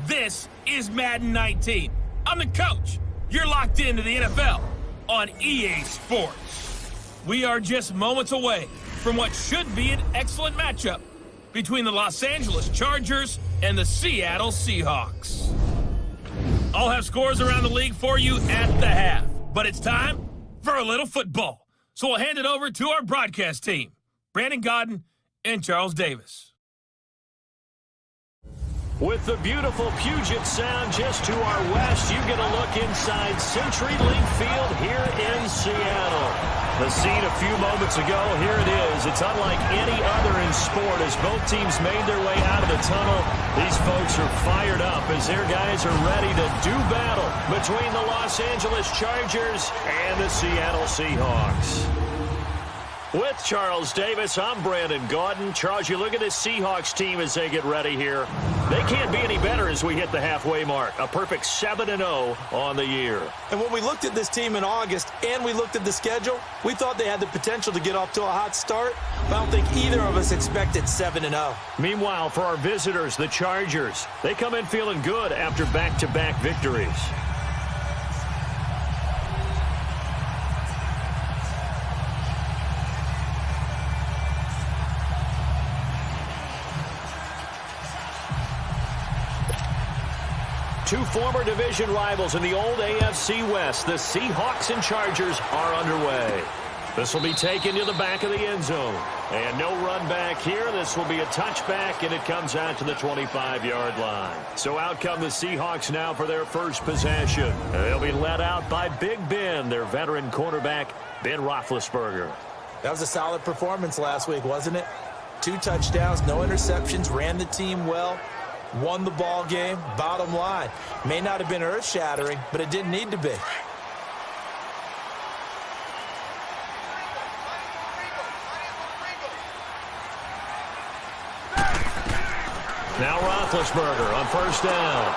This is Madden 19. I'm the coach. You're locked into the NFL on EA Sports. We are just moments away from what should be an excellent matchup between the Los Angeles Chargers and the Seattle Seahawks. I'll have scores around the league for you at the half, but it's time for a little football. So we'll hand it over to our broadcast team, Brandon Godden and Charles Davis. With the beautiful Puget Sound just to our west, you get a look inside CenturyLink Field here in Seattle. The scene a few moments ago, here it is. It's unlike any other in sport as both teams made their way out of the tunnel. These folks are fired up as their guys are ready to do battle between the Los Angeles Chargers and the Seattle Seahawks. With Charles Davis, I'm Brandon Godden. Charles, you look at this Seahawks team as they get ready here. They can't be any better as we hit the halfway mark. A perfect 7-0 on the year. And when we looked at this team in August and we looked at the schedule, we thought they had the potential to get off to a hot start. But I don't think either of us expected 7-0. Meanwhile, for our visitors, the Chargers, they come in feeling good after back-to-back victories. Two former division rivals in the old AFC West, the Seahawks and Chargers, are underway. This will be taken to the back of the end zone. And no run back here. This will be a touchback, and it comes out to the 25-yard line. So out come the Seahawks now for their first possession. They'll be led out by Big Ben, their veteran quarterback, Ben Roethlisberger. That was a solid performance last week, wasn't it? 2 touchdowns, no interceptions, ran the team well. Won the ball game. Bottom line, may not have been earth-shattering, but it didn't need to be. Now Roethlisberger on first down.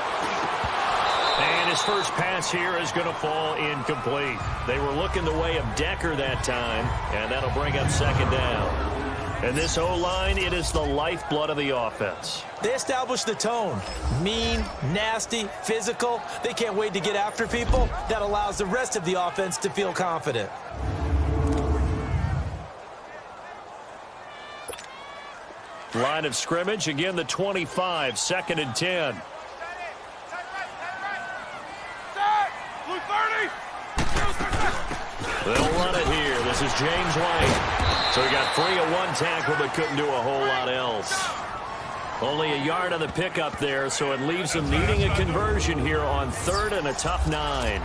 And his first pass here is going to fall incomplete. They were looking the way of Decker that time, and that'll bring up second down. And this O-line, it is the lifeblood of the offense. They established the tone. Mean, nasty, physical. They can't wait to get after people. That allows the rest of the offense to feel confident. Line of scrimmage, again the 25, 2nd and 10. They'll run it here. This is James White. So he got 3 of 1 tackle, but couldn't do a whole lot else. Only a yard on the pickup there, so it leaves them needing a conversion here on 3rd and a tough 9.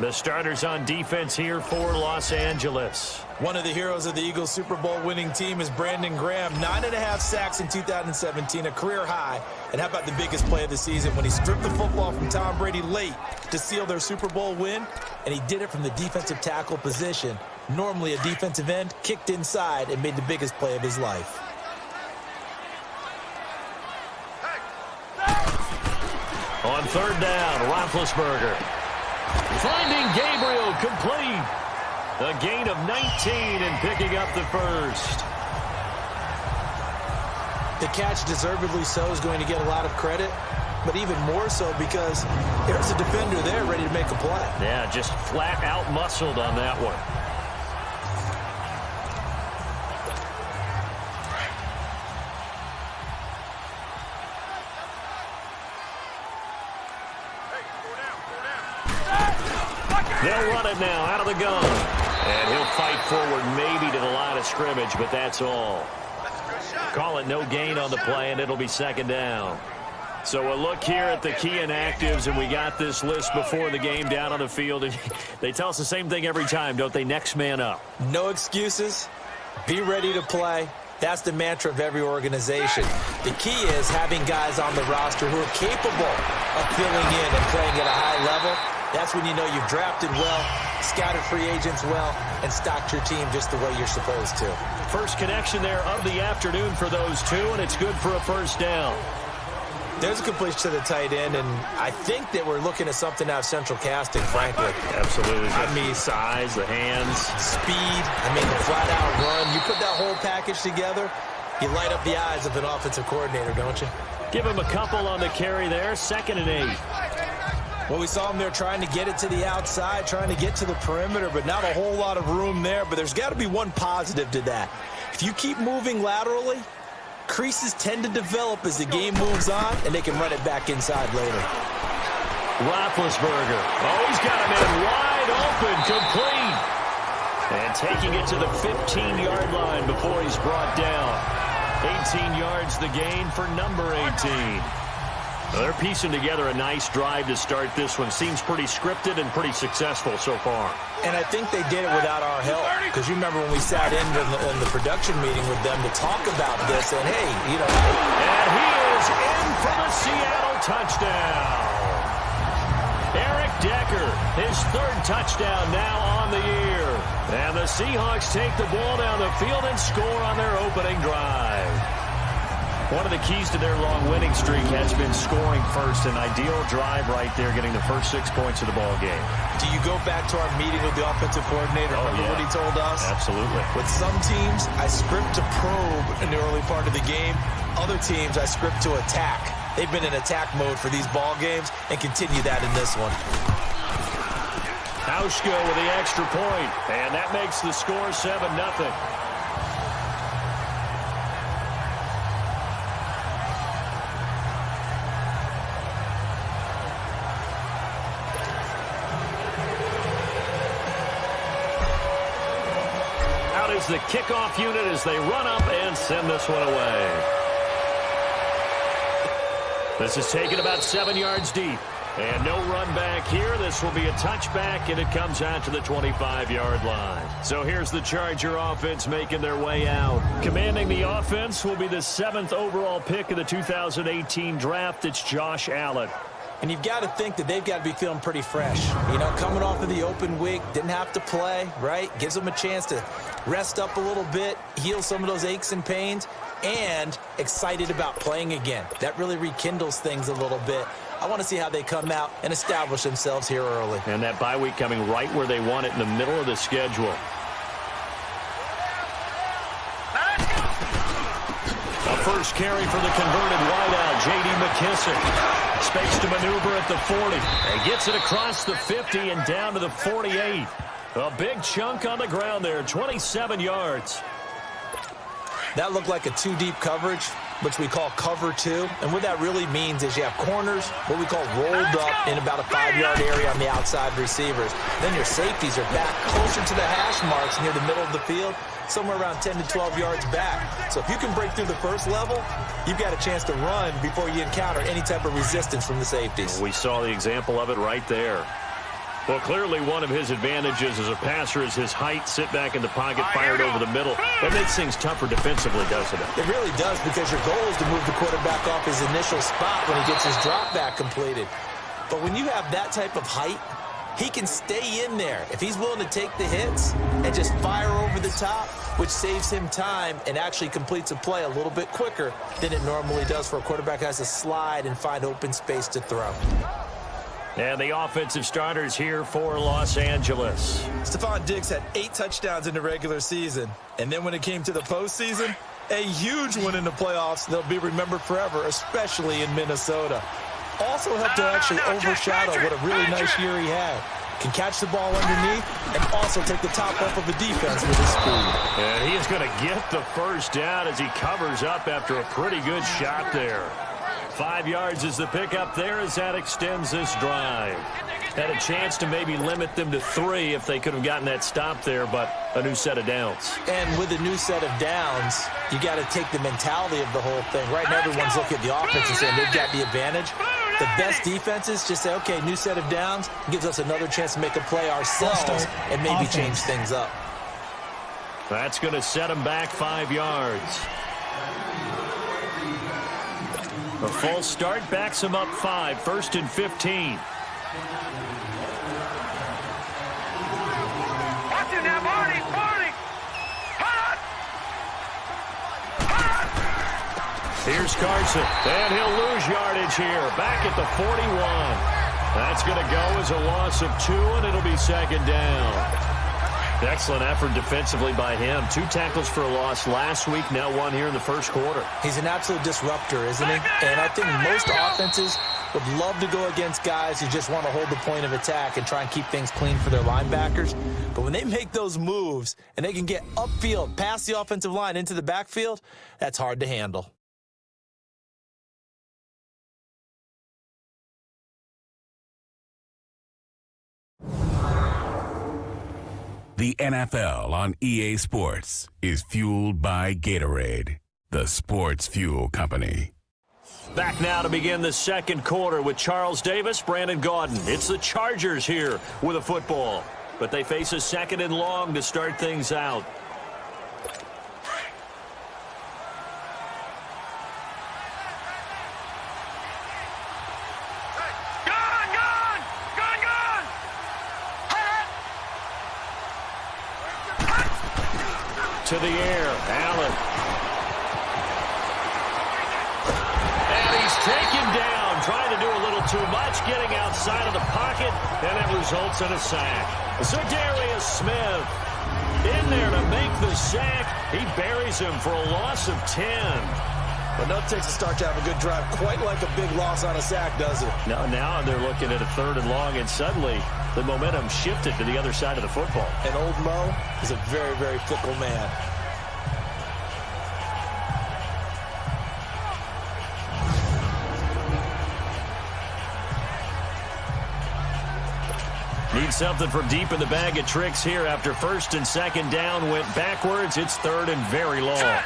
The starters on defense here for Los Angeles. One of the heroes of the Eagles Super Bowl winning team is Brandon Graham. 9.5 sacks in 2017, a career high. And how about the biggest play of the season when he stripped the football from Tom Brady late to seal their Super Bowl win? And he did it from the defensive tackle position. Normally a defensive end, kicked inside and made the biggest play of his life. On 3rd down, Roethlisberger. Finding Gabriel complete. A gain of 19 and picking up the first. The catch, deservedly so, is going to get a lot of credit, but even more so because there's a defender there ready to make a play. Yeah, just flat out muscled on that one. They'll run it now out of the gun. And he'll fight forward maybe to the line of scrimmage, but that's all. Call it no gain on the play, and it'll be 2nd down. So a look here at the key inactives, and we got this list before the game down on the field. And they tell us the same thing every time, don't they? Next man up. No excuses. Be ready to play. That's the mantra of every organization. The key is having guys on the roster who are capable of filling in and playing at a high level. That's when you know you've drafted well, scouted free agents well, and stocked your team just the way you're supposed to. First connection there of the afternoon for those two, and it's good for a first down. There's a completion to the tight end, and I think that we're looking at something out of central casting, frankly. Absolutely. I mean, size, the hands. Speed, I mean, the flat-out run. You put that whole package together, You light up the eyes of an offensive coordinator, don't you? Give him a couple on the carry there, 2nd and 8. Well, we saw him there trying to get it to the outside, trying to get to the perimeter, but not a whole lot of room there. But there's got to be one positive to that. If you keep moving laterally, creases tend to develop as the game moves on, and they can run it back inside later. Roethlisberger. Oh, he's got him in wide open, complete. And taking it to the 15-yard line before he's brought down. 18 yards the gain for number 18. They're piecing together a nice drive to start this one. Seems pretty scripted and pretty successful so far. And I think they did it without our help. Because you remember when we sat in the production meeting with them to talk about this. And, hey, you know. And he is in for the Seattle touchdown. Eric Decker, his 3rd touchdown now on the year. And the Seahawks take the ball down the field and score on their opening drive. One of the keys to their long winning streak has been scoring first. An ideal drive right there, getting the first 6 points of the ball game. Do you go back to our meeting with the offensive coordinator? Remember what he told us? Absolutely. With some teams, I script to probe in the early part of the game. Other teams, I script to attack. They've been in attack mode for these ball games and continue that in this one. Hauschka with the extra point, and that makes the score 7-0. Out is the kickoff unit as they run up and send this one away. This is taken about 7 yards deep. And no run back here. This will be a touchback, and it comes out to the 25-yard line. So here's the Charger offense making their way out. Commanding the offense will be the 7th overall pick of the 2018 draft. It's Josh Allen. And you've got to think that they've got to be feeling pretty fresh. You know, coming off of the open week, didn't have to play, right? Gives them a chance to rest up a little bit, heal some of those aches and pains, and excited about playing again. That really rekindles things a little bit. I want to see how they come out and establish themselves here early. And that bye week coming right where they want it, in the middle of the schedule. A first carry for the converted wideout, J.D. McKissick. Space to maneuver at the 40. And gets it across the 50 and down to the 48. A big chunk on the ground there, 27 yards. That looked like a 2-deep coverage, which we call cover 2. And what that really means is you have corners, what we call rolled up in about a 5-yard area on the outside receivers. Then your safeties are back closer to the hash marks near the middle of the field, somewhere around 10 to 12 yards back. So if you can break through the first level, you've got a chance to run before you encounter any type of resistance from the safeties. We saw the example of it right there. Well, clearly one of his advantages as a passer is his height, sit back in the pocket, fired over the middle. That makes things tougher defensively, doesn't it? It really does, because your goal is to move the quarterback off his initial spot when he gets his drop back completed. But when you have that type of height, he can stay in there. If he's willing to take the hits and just fire over the top, which saves him time and actually completes a play a little bit quicker than it normally does for a quarterback who has to slide and find open space to throw. And the offensive starters here for Los Angeles. Stephon Diggs had 8 touchdowns in the regular season. And then when it came to the postseason, a huge one in the playoffs. They'll be remembered forever, especially in Minnesota. Also helped to actually overshadow what a really nice year he had. Can catch the ball underneath and also take the top off of the defense with his speed. And he is going to get the first down as he covers up after a pretty good shot there. 5 yards is the pickup there as that extends this drive. Had a chance to maybe limit them to 3 if they could have gotten that stop there, but a new set of downs. And with a new set of downs, you got to take the mentality of the whole thing. Right now, everyone's looking at the offense and saying they've got the advantage. The best defenses just say, okay, new set of downs, gives us another chance to make a play ourselves and maybe change things up. That's going to set them back 5 yards. A false start backs him up 5, 1st and 15. Watch it now, Marty! Here's Carson, and he'll lose yardage here, back at the 41. That's going to go as a loss of 2, and it'll be 2nd down. Excellent effort defensively by him. 2 tackles for a loss last week, now 1 here in the first quarter. He's an absolute disruptor, isn't he? And I think most offenses would love to go against guys who just want to hold the point of attack and try and keep things clean for their linebackers. But when they make those moves and they can get upfield, past the offensive line into the backfield, that's hard to handle. The NFL on EA Sports is fueled by Gatorade, the sports fuel company. Back now to begin the second quarter with Charles Davis, Brandon Gaudin. It's the Chargers here with a football, but they face a 2nd and long to start things out. To the air, Allen. And he's taken down, trying to do a little too much, getting outside of the pocket, and it results in a sack. Za'Darius Smith in there to make the sack. He buries him for a loss of 10. But no, it takes a start to have a good drive, quite like a big loss on a sack, does it? Now they're looking at a 3rd and long, and suddenly the momentum shifted to the other side of the football. And old Mo is a very, very fickle man. Need something from deep in the bag of tricks here after 1st and 2nd down went backwards. It's 3rd and very long.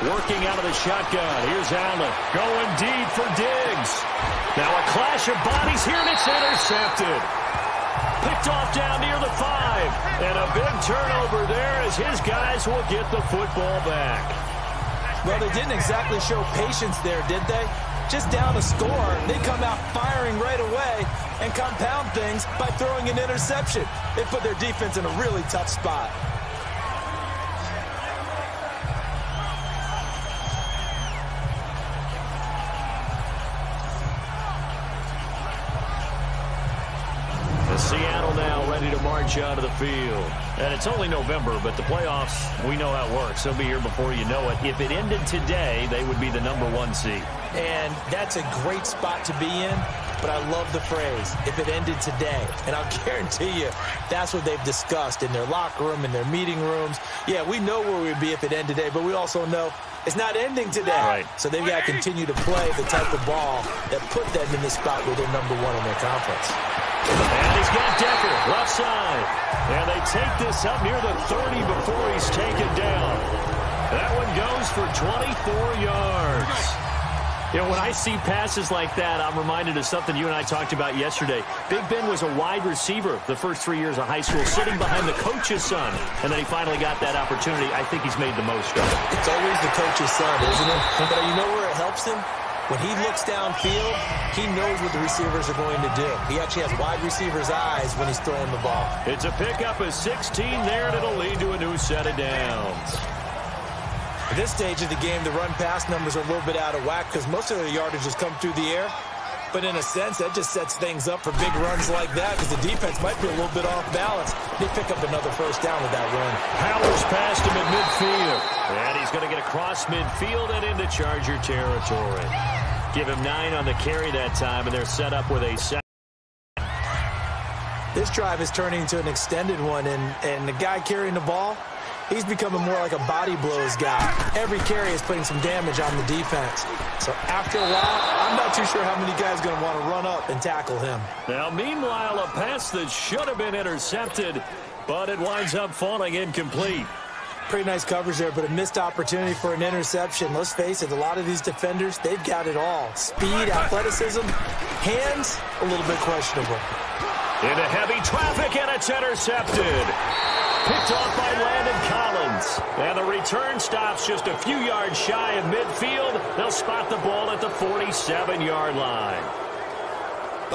Working out of the shotgun. Here's Allen going deep for Diggs. Now a clash of bodies here, and it's intercepted. Picked off down near the 5. And a big turnover there as his guys will get the football back. Well, they didn't exactly show patience there, did they? Just down a score, they come out firing right away and compound things by throwing an interception. They put their defense in a really tough spot. Seattle now ready to march out of the field. And it's only November, but the playoffs, we know how it works. They'll be here before you know it. If it ended today, they would be the #1 seed. And that's a great spot to be in, but I love the phrase, if it ended today. And I'll guarantee you, that's what they've discussed in their locker room, in their meeting rooms. Yeah, we know where we'd be if it ended today, but we also know it's not ending today. Right. So they've got to continue to play the type of ball that put them in the spot where they're #1 in their conference. And he's got Decker, left side. And they take this up near the 30 before he's taken down. That one goes for 24 yards. You know, when I see passes like that, I'm reminded of something you and I talked about yesterday. Big Ben was a wide receiver the first 3 years of high school, sitting behind the coach's son. And then he finally got that opportunity. I think he's made the most of it. It's always the coach's son, isn't it? But you know where it helps him? When he looks downfield, he knows what the receivers are going to do. He actually has wide receivers' eyes when he's throwing the ball. It's a pickup of 16 there, and it'll lead to a new set of downs. At this stage of the game, the run-pass numbers are a little bit out of whack because most of their yardage has come through the air. But in a sense, that just sets things up for big runs like that because the defense might be a little bit off balance. They pick up another 1st down with that run. Powers past him at midfield. And he's going to get across midfield and into Charger territory. Give him 9 on the carry that time, and they're set up with a sack. This drive is turning into an extended one, and the guy carrying the ball, he's becoming more like a body blows guy. Every carry is putting some damage on the defense. So after a while, I'm not too sure how many guys are going to want to run up and tackle him. Now, meanwhile, a pass that should have been intercepted, but it winds up falling incomplete. Pretty nice coverage there, but a missed opportunity for an interception. Let's face it, a lot of these defenders, they've got it all. Speed, athleticism, hands, a little bit questionable. Into heavy traffic, and it's intercepted. Picked off by Landon Collins. And the return stops just a few yards shy of midfield. They'll spot the ball at the 47-yard line.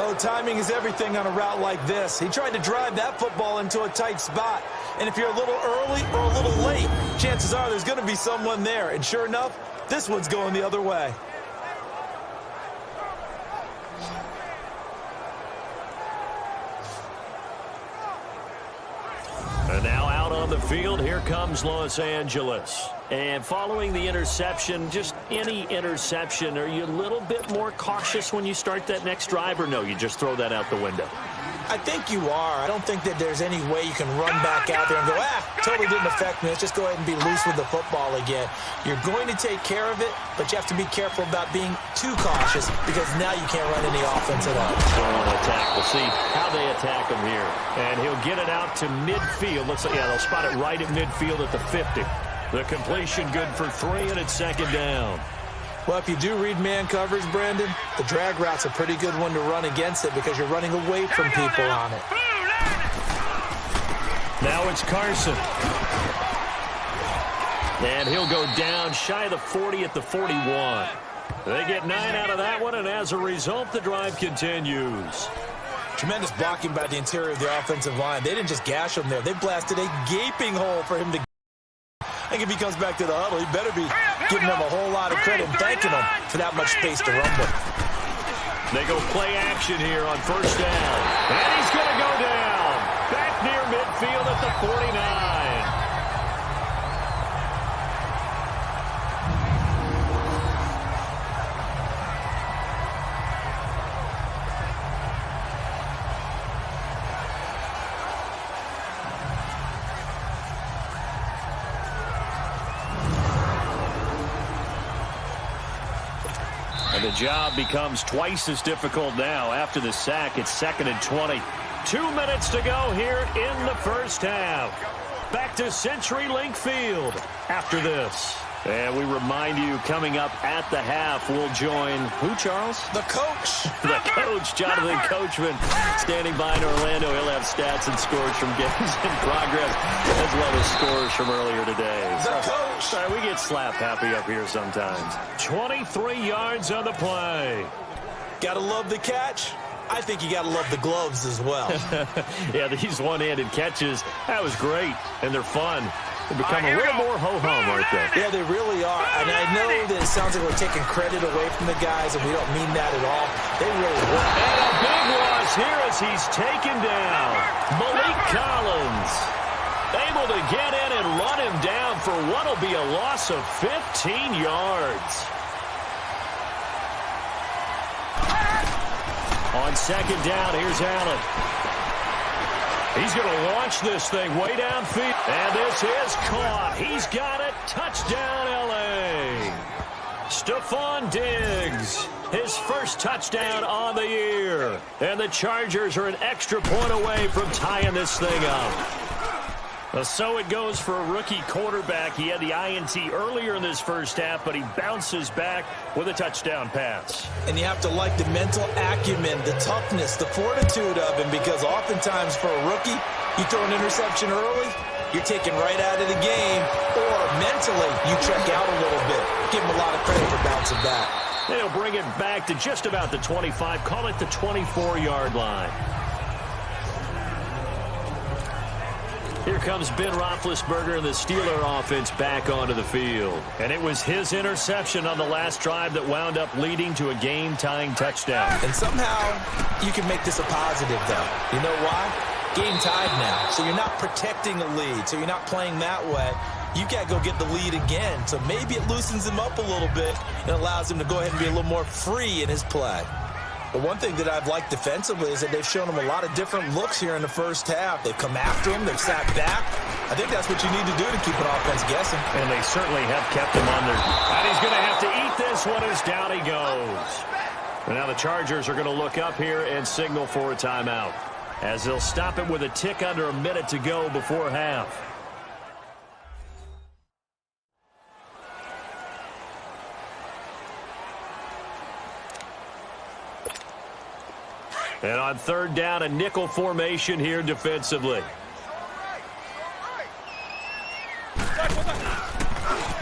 Oh, timing is everything on a route like this. He tried to drive that football into a tight spot. And if you're a little early or a little late, chances are there's going to be someone there. And sure enough, this one's going the other way. on the field. Here comes Los Angeles. And following the interception, just any interception, are you a little bit more cautious when you start that next drive, or no, you just throw that out the window? I think you are. I don't think that there's any way you can run back out there and go, totally didn't affect me. Let's just go ahead and be loose with the football again. You're going to take care of it, but you have to be careful about being too cautious because now you can't run any offense at all. Still want to attack. We'll see how they attack him here. And he'll get it out to midfield. Looks like, they'll spot it right at midfield at the 50. The completion good for 3, and it's second down. Well, if you do read man coverage, Brandon, the drag route's a pretty good one to run against it because you're running away from people on it. Now it's Carson. And he'll go down shy of the 40 at the 41. They get 9 out of that one, and as a result, the drive continues. Tremendous blocking by the interior of the offensive line. They didn't just gash him there. They blasted a gaping hole for him to. I think if he comes back to the huddle, he better be giving them a whole lot of credit and thanking them for that much space to run with. They go play action here on first down. And he's going to go down. Back near midfield at the 49. And the job becomes twice as difficult now. After the sack, it's 2nd and 20. 2 minutes to go here in the first half. Back to CenturyLink Field after this. And we remind you, coming up at the half, we'll join who, Charles? The coach. The coach, Jonathan Coachman, standing by in Orlando. He'll have stats and scores from games in progress, as well as scores from earlier today. The coach. Sorry, we get slap happy up here sometimes. 23 yards on the play. Gotta love the catch. I think you gotta love the gloves as well. Yeah, these one-handed catches, that was great, and they're fun. They become a little more ho-hum, aren't they? Yeah, they really are. And I know that it sounds like we're taking credit away from the guys, and we don't mean that at all. They really work. And a big loss here as he's taken down. Malik Collins able to get in and run him down for what will be a loss of 15 yards. On second down, here's Allen. He's going to launch this thing way downfield. And this is caught. He's got it. Touchdown, L.A. Stephon Diggs, his first touchdown on the year. And the Chargers are an extra point away from tying this thing up. So it goes for a rookie quarterback. He had the INT earlier in this first half, but he bounces back with a touchdown pass. And you have to like the mental acumen, the toughness, the fortitude of him, because oftentimes for a rookie, you throw an interception early, you're taken right out of the game, or mentally you check out a little bit. Give him a lot of credit for bouncing back. They'll bring it back to just about the 25, call it the 24-yard line. Here comes Ben Roethlisberger and the Steeler offense back onto the field. And it was his interception on the last drive that wound up leading to a game-tying touchdown. And somehow you can make this a positive, though. You know why? Game tied now. So you're not protecting a lead. So you're not playing that way. You got to go get the lead again. So maybe it loosens him up a little bit and allows him to go ahead and be a little more free in his play. But one thing that I've liked defensively is that they've shown him a lot of different looks here in the first half. They've come after him. They've sat back. I think that's what you need to do to keep an offense guessing. And they certainly have kept him under. And he's going to have to eat this one as down he goes. And now the Chargers are going to look up here and signal for a timeout, as they'll stop it with a tick under a minute to go before half. And on third down, a nickel formation here defensively.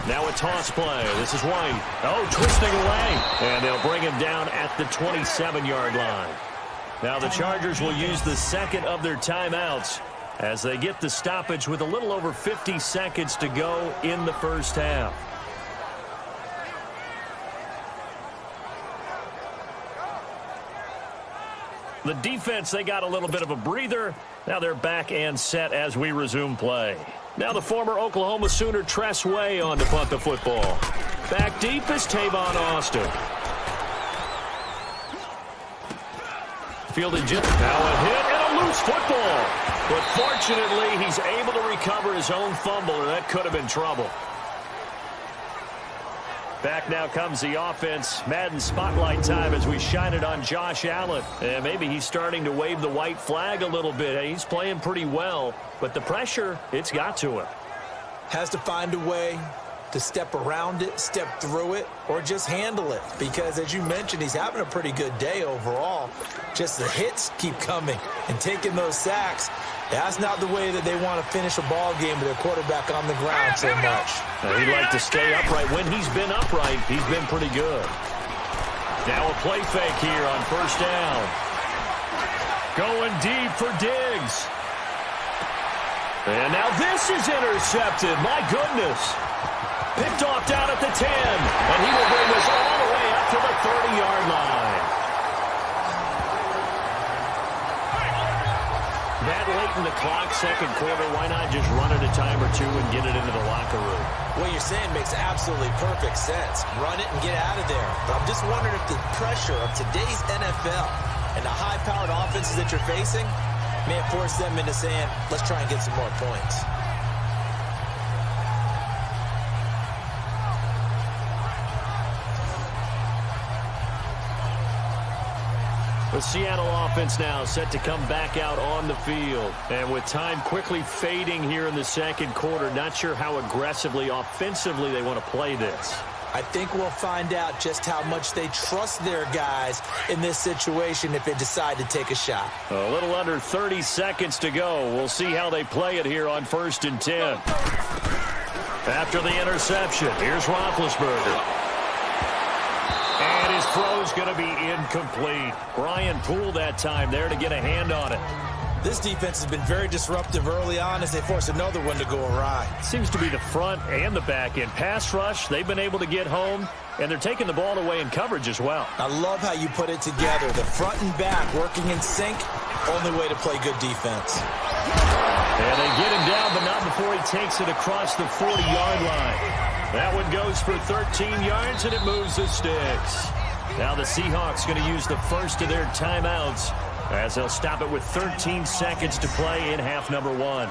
Now a toss play. This is White. Oh, twisting away. And they'll bring him down at the 27-yard line. Now the Chargers will use the second of their timeouts as they get the stoppage with a little over 50 seconds to go in the first half. The defense, they got a little bit of a breather. Now they're back and set as we resume play. Now the former Oklahoma Sooner Tress Way on to punt the football. Back deep is Tavon Austin. Fielded just now a hit and a loose football. But fortunately, he's able to recover his own fumble, or that could have been trouble. Back now comes the offense. Madden spotlight time as we shine it on Josh Allen. And maybe he's starting to wave the white flag a little bit. He's playing pretty well, but the pressure, it's got to him. Has to find a way to step around it, step through it, or just handle it. Because as you mentioned, he's having a pretty good day overall. Just the hits keep coming and taking those sacks. That's not the way that they want to finish a ball game with their quarterback on the ground so much. He'd like to stay upright. When he's been upright, he's been pretty good. Now a play fake here on first down. Going deep for Diggs. And now this is intercepted. My goodness. Picked off down at the 10. And he will bring us all the way up to the 30-yard line. That late in the clock, second quarter, why not just run it a time or two and get it into the locker room? What you're saying makes absolutely perfect sense. Run it and get out of there. But I'm just wondering if the pressure of today's NFL and the high-powered offenses that you're facing may have forced them into saying, let's try and get some more points. The Seattle offense now set to come back out on the field. And with time quickly fading here in the second quarter, not sure how aggressively, offensively they want to play this. I think we'll find out just how much they trust their guys in this situation if they decide to take a shot. A little under 30 seconds to go. We'll see how they play it here on 1st and 10. After the interception, here's Roethlisberger. And his throw's going to be incomplete. Brian Poole that time there to get a hand on it. This defense has been very disruptive early on as they force another one to go awry. Seems to be the front and the back end. Pass rush, they've been able to get home, and they're taking the ball away in coverage as well. I love how you put it together. The front and back working in sync, only way to play good defense. And they get him down, but not before he takes it across the 40-yard line. That one goes for 13 yards, and it moves the sticks. Now the Seahawks going to use the first of their timeouts as they'll stop it with 13 seconds to play in half number 1.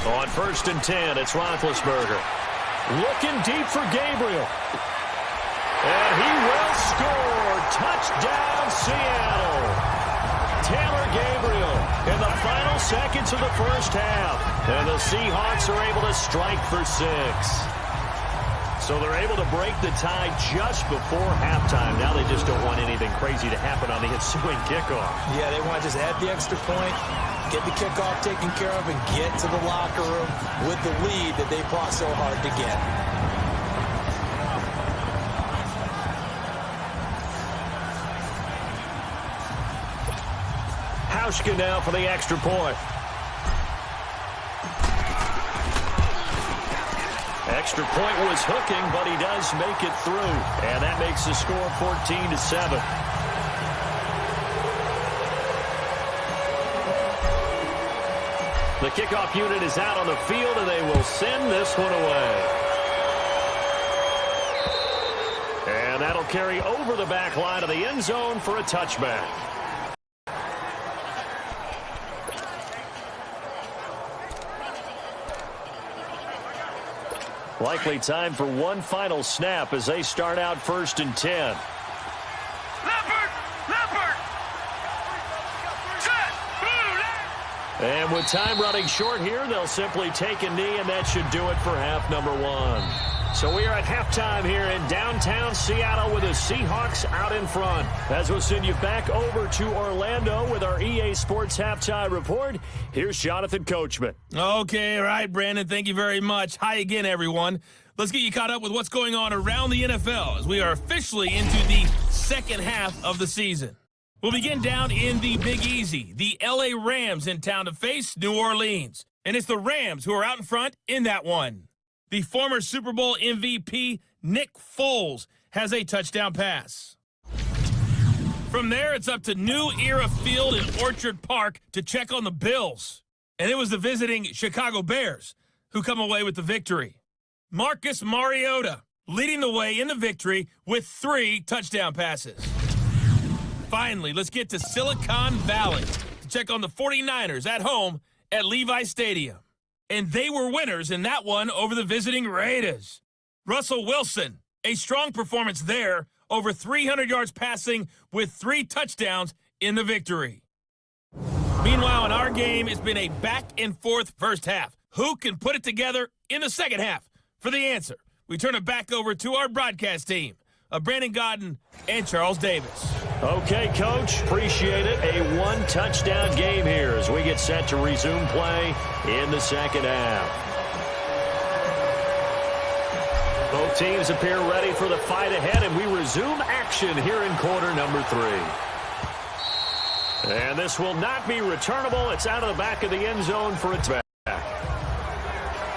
On 1st and 10, it's Roethlisberger. Looking deep for Gabriel. And he will score. Touchdown, Seattle. Taylor Gabriel in the final seconds of the first half. And the Seahawks are able to strike for 6. So they're able to break the tie just before halftime. Now they just don't want anything crazy to happen on the ensuing kickoff. Yeah, they want to just add the extra point, get the kickoff taken care of, and get to the locker room with the lead that they fought so hard to get. Hauschka now for the extra point. Extra point was hooking, but he does make it through. And that makes the score 14-7. The kickoff unit is out on the field, and they will send this one away. And that'll carry over the back line of the end zone for a touchback. Likely time for one final snap as they start out 1st and 10. And with time running short here, they'll simply take a knee, and that should do it for half number 1. So we are at halftime here in downtown Seattle with the Seahawks out in front. As we'll send you back over to Orlando with our EA Sports Halftime Report, here's Jonathan Coachman. Okay, all right, Brandon, thank you very much. Hi again, everyone. Let's get you caught up with what's going on around the NFL as we are officially into the second half of the season. We'll begin down in the Big Easy. The LA Rams in town to face New Orleans. And it's the Rams who are out in front in that one. The former Super Bowl MVP, Nick Foles, has a touchdown pass. From there, it's up to New Era Field in Orchard Park to check on the Bills. And it was the visiting Chicago Bears who come away with the victory. Marcus Mariota leading the way in the victory with 3 touchdown passes. Finally, let's get to Silicon Valley to check on the 49ers at home at Levi Stadium. And they were winners in that one over the visiting Raiders. Russell Wilson, a strong performance there, over 300 yards passing with 3 touchdowns in the victory. Meanwhile, in our game, it's been a back-and-forth first half. Who can put it together in the second half? For the answer, we turn it back over to our broadcast team of Brandon Godden and Charles Davis. Okay, Coach, appreciate it. A 1-touchdown game here as we get set to resume play in the second half. Both teams appear ready for the fight ahead, and we resume action here in quarter number 3. And this will not be returnable. It's out of the back of the end zone for a back.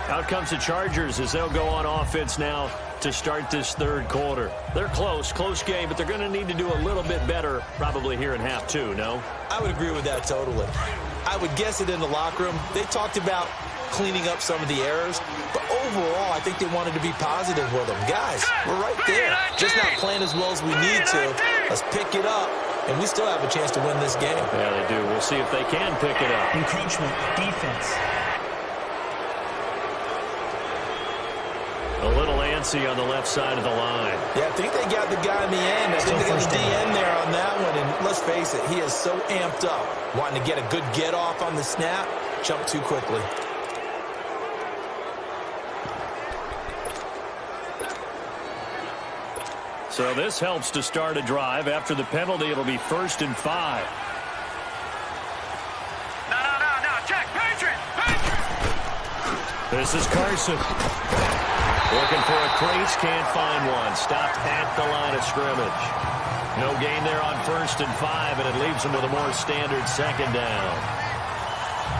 Out comes the Chargers as they'll go on offense now to start this third quarter. They're close game, but they're going to need to do a little bit better probably here in half 2, no? I would agree with that totally. I would guess it in the locker room. They talked about cleaning up some of the errors, but overall, I think they wanted to be positive with them. Guys, we're right there. Just not playing as well as we need to. Let's pick it up, and we still have a chance to win this game. Yeah, they do. We'll see if they can pick it up. Encroachment, defense. A little antsy on the left side of the line. Yeah, I think they got the guy in the end. I think they got the DN there on that one. And let's face it, he is so amped up, wanting to get a good get off on the snap, jump too quickly. So this helps to start a drive. After the penalty, it'll be 1st and 5. No, check, Patriot! This is Carson. Looking for a crease, can't find one. Stopped at the line of scrimmage. No gain there on 1st and 5, and it leaves them with a more standard second down.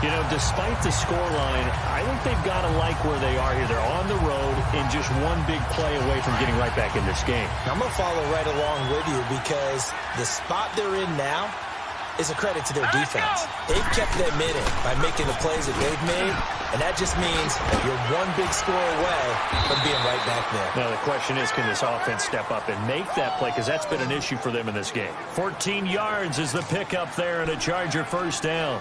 You know, despite the scoreline, I think they've got to like where they are here. They're on the road and just one big play away from getting right back in this game. I'm going to follow right along with you because the spot they're in now is a credit to their defense. They've kept them in it by making the plays that they've made, and that just means you're one big score away from being right back there. Now the question is, can this offense step up and make that play? Because that's been an issue for them in this game. 14 yards is the pickup there and a Charger first down.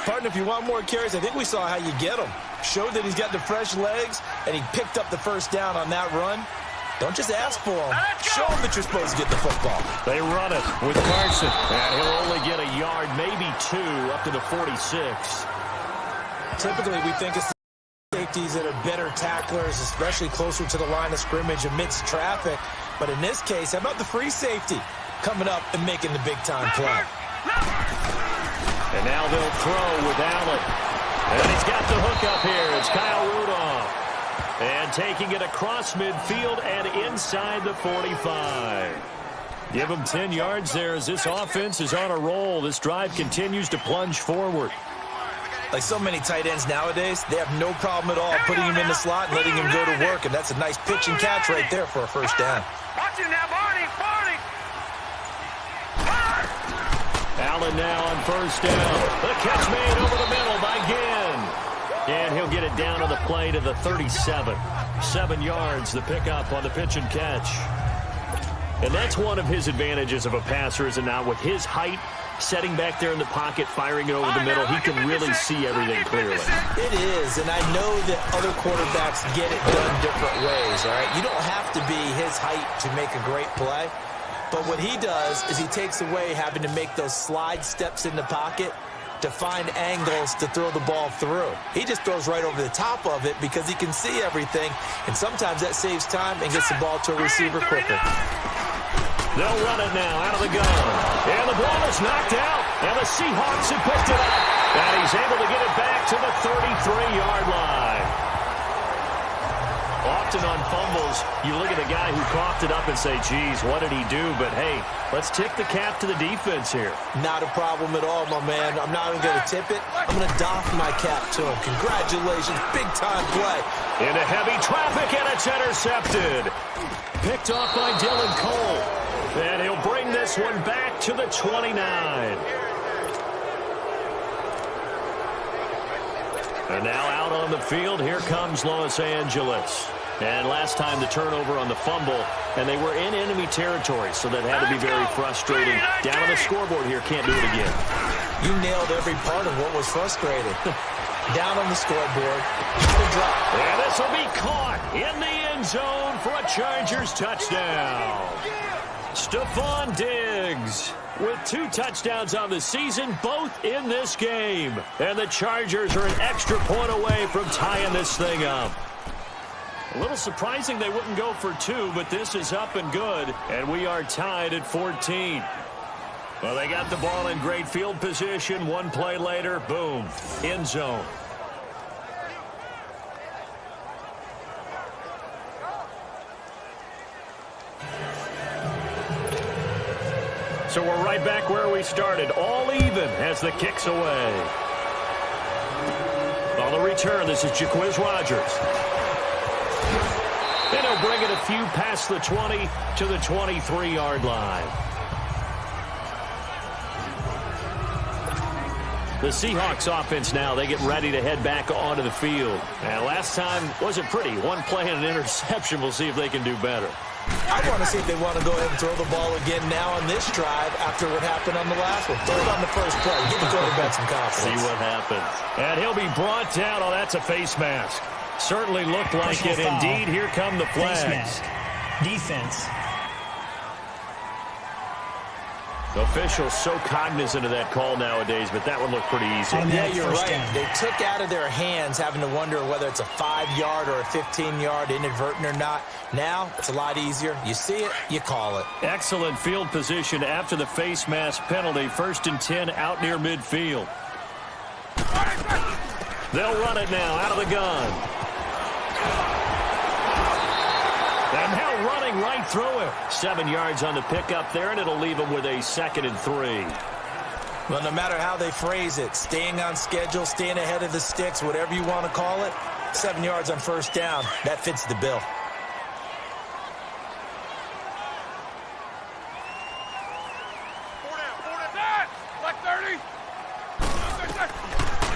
Partner, if you want more carries, I think we saw how you get them. Showed that he's got the fresh legs, and he picked up the first down on that run. Don't just ask for them. Show them that you're supposed to get the football. They run it with Carson. And he'll only get a yard, maybe 2, up to the 46. Typically, we think it's the safeties that are better tacklers, especially closer to the line of scrimmage amidst traffic. But in this case, how about the free safety coming up and making the big-time play? And now they'll throw with Allen. And he's got the hook up here. It's Kyle Rudolph. And taking it across midfield and inside the 45. Give him 10 yards there as this offense is on a roll. This drive continues to plunge forward. Like so many tight ends nowadays, they have no problem at all putting him in the slot and letting him go to work. And that's a nice pitch and catch right there for a first down. Watch him now, Barney! Allen now on first down. The catch made over the middle by Ginn. And he'll get it down on the play to the 37. 7 yards, the pickup on the pitch and catch. And that's one of his advantages of a passer, is it not? With his height, setting back there in the pocket, firing it over the middle, he can really see everything clearly. It is, and I know that other quarterbacks get it done different ways, all right? You don't have to be his height to make a great play. But what he does is he takes away having to make those slide steps in the pocket to find angles to throw the ball through. He just throws right over the top of it because he can see everything, and sometimes that saves time and gets the ball to a receiver quicker. They'll run it now out of the gun. And the ball is knocked out, and the Seahawks have picked it up. And he's able to get it back to the 33-yard line. Often on fumbles, you look at the guy who coughed it up and say, geez, what did he do? But, hey, let's tip the cap to the defense here. Not a problem at all, my man. I'm not even going to tip it. I'm going to doff my cap to him. Congratulations. Big-time play. Into heavy traffic, and it's intercepted. Picked off by Dylan Cole. And he'll bring this one back to the 29. And now out on the field, here comes Los Angeles. And last time the turnover on the fumble, and they were in enemy territory, so that had to be very frustrating. Down on the scoreboard here, can't do it again. You nailed every part of what was frustrating. Down on the scoreboard, drop. And this will be caught in the end zone for a Chargers touchdown. Stephon Diggs with 2 touchdowns on the season, both in this game. And the Chargers are an extra point away from tying this thing up. A little surprising they wouldn't go for 2, but this is up and good, and we are tied at 14. Well, they got the ball in great field position. One play later, boom, end zone. So we're right back where we started, all even as the kick's away. On the return, this is Jaquiz Rodgers. And he'll bring it a few past the 20 to the 23-yard line. The Seahawks offense now, they get ready to head back onto the field. And last time wasn't pretty. One play and an interception. We'll see if they can do better. I want to see if they want to go ahead and throw the ball again now on this drive after what happened on the last one. Throw it on the first play. Give the quarterback some confidence. See what happens. And he'll be brought down. Oh, that's a face mask. Certainly looked like it. Foul. Indeed, here come the flags. Face mask. Defense. The officials so cognizant of that call nowadays, but that one looked pretty easy. Yeah, you're right. They took out of their hands having to wonder whether it's a 5-yard or a 15-yard inadvertent or not. Now, it's a lot easier. You see it, you call it. Excellent field position after the face mask penalty. 1st and 10 out near midfield. They'll run it now out of the gun. And now running right through it. 7 yards on the pickup there, and it'll leave them with a 2nd and 3. Well, no matter how they phrase it, staying on schedule, staying ahead of the sticks, whatever you want to call it, 7 yards on 1st down, that fits the bill.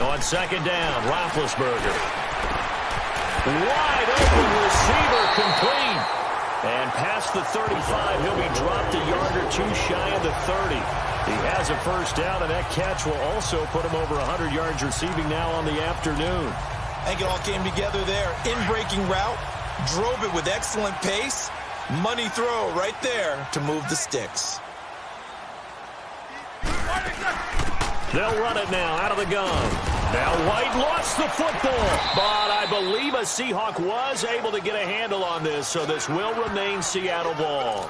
On 2nd down, Roethlisberger. Wide open receiver complete. And past the 35, he'll be dropped a yard or 2 shy of the 30. He has a 1st down, and that catch will also put him over 100 yards receiving now on the afternoon. I think it all came together there. In-breaking route, drove it with excellent pace. Money throw right there to move the sticks. They'll run it now out of the gun. Now White lost the football, but I believe a Seahawk was able to get a handle on this, so this will remain Seattle ball.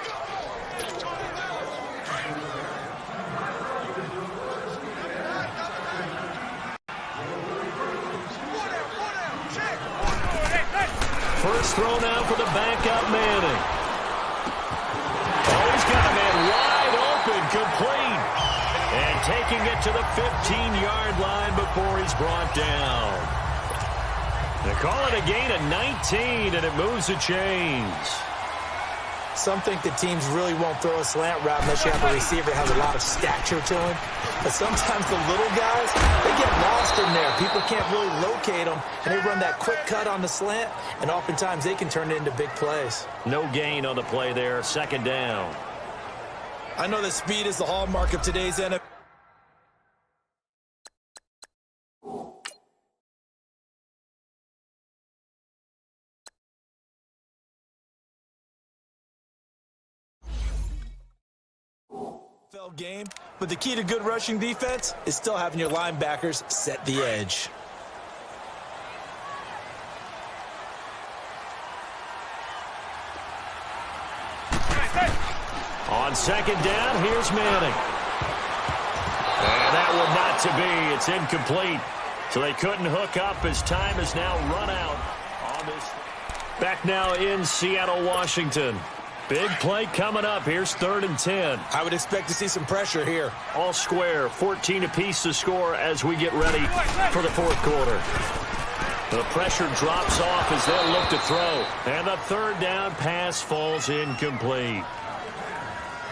First throw now for the backup Manning. Oh, he's got a man wide open, complete. And taking it to the 15-yard line before he's brought down. They call it a gain of 19, and it moves the chains. Some think that teams really won't throw a slant route unless you have a receiver that has a lot of stature to him. But sometimes the little guys, they get lost in there. People can't really locate them, and they run that quick cut on the slant, and oftentimes they can turn it into big plays. No gain on the play there, 2nd down. I know that speed is the hallmark of today's NFL. NFL game, but the key to good rushing defense is still having your linebackers set the edge. On second down, here's Manning. And that one not to be. It's incomplete. So they couldn't hook up as time is now run out on this. Back now in Seattle, Washington. Big play coming up. Here's 3rd and 10. I would expect to see some pressure here. All square, 14 apiece to score as we get ready for the fourth quarter. The pressure drops off as they'll look to throw. And the 3rd down pass falls incomplete.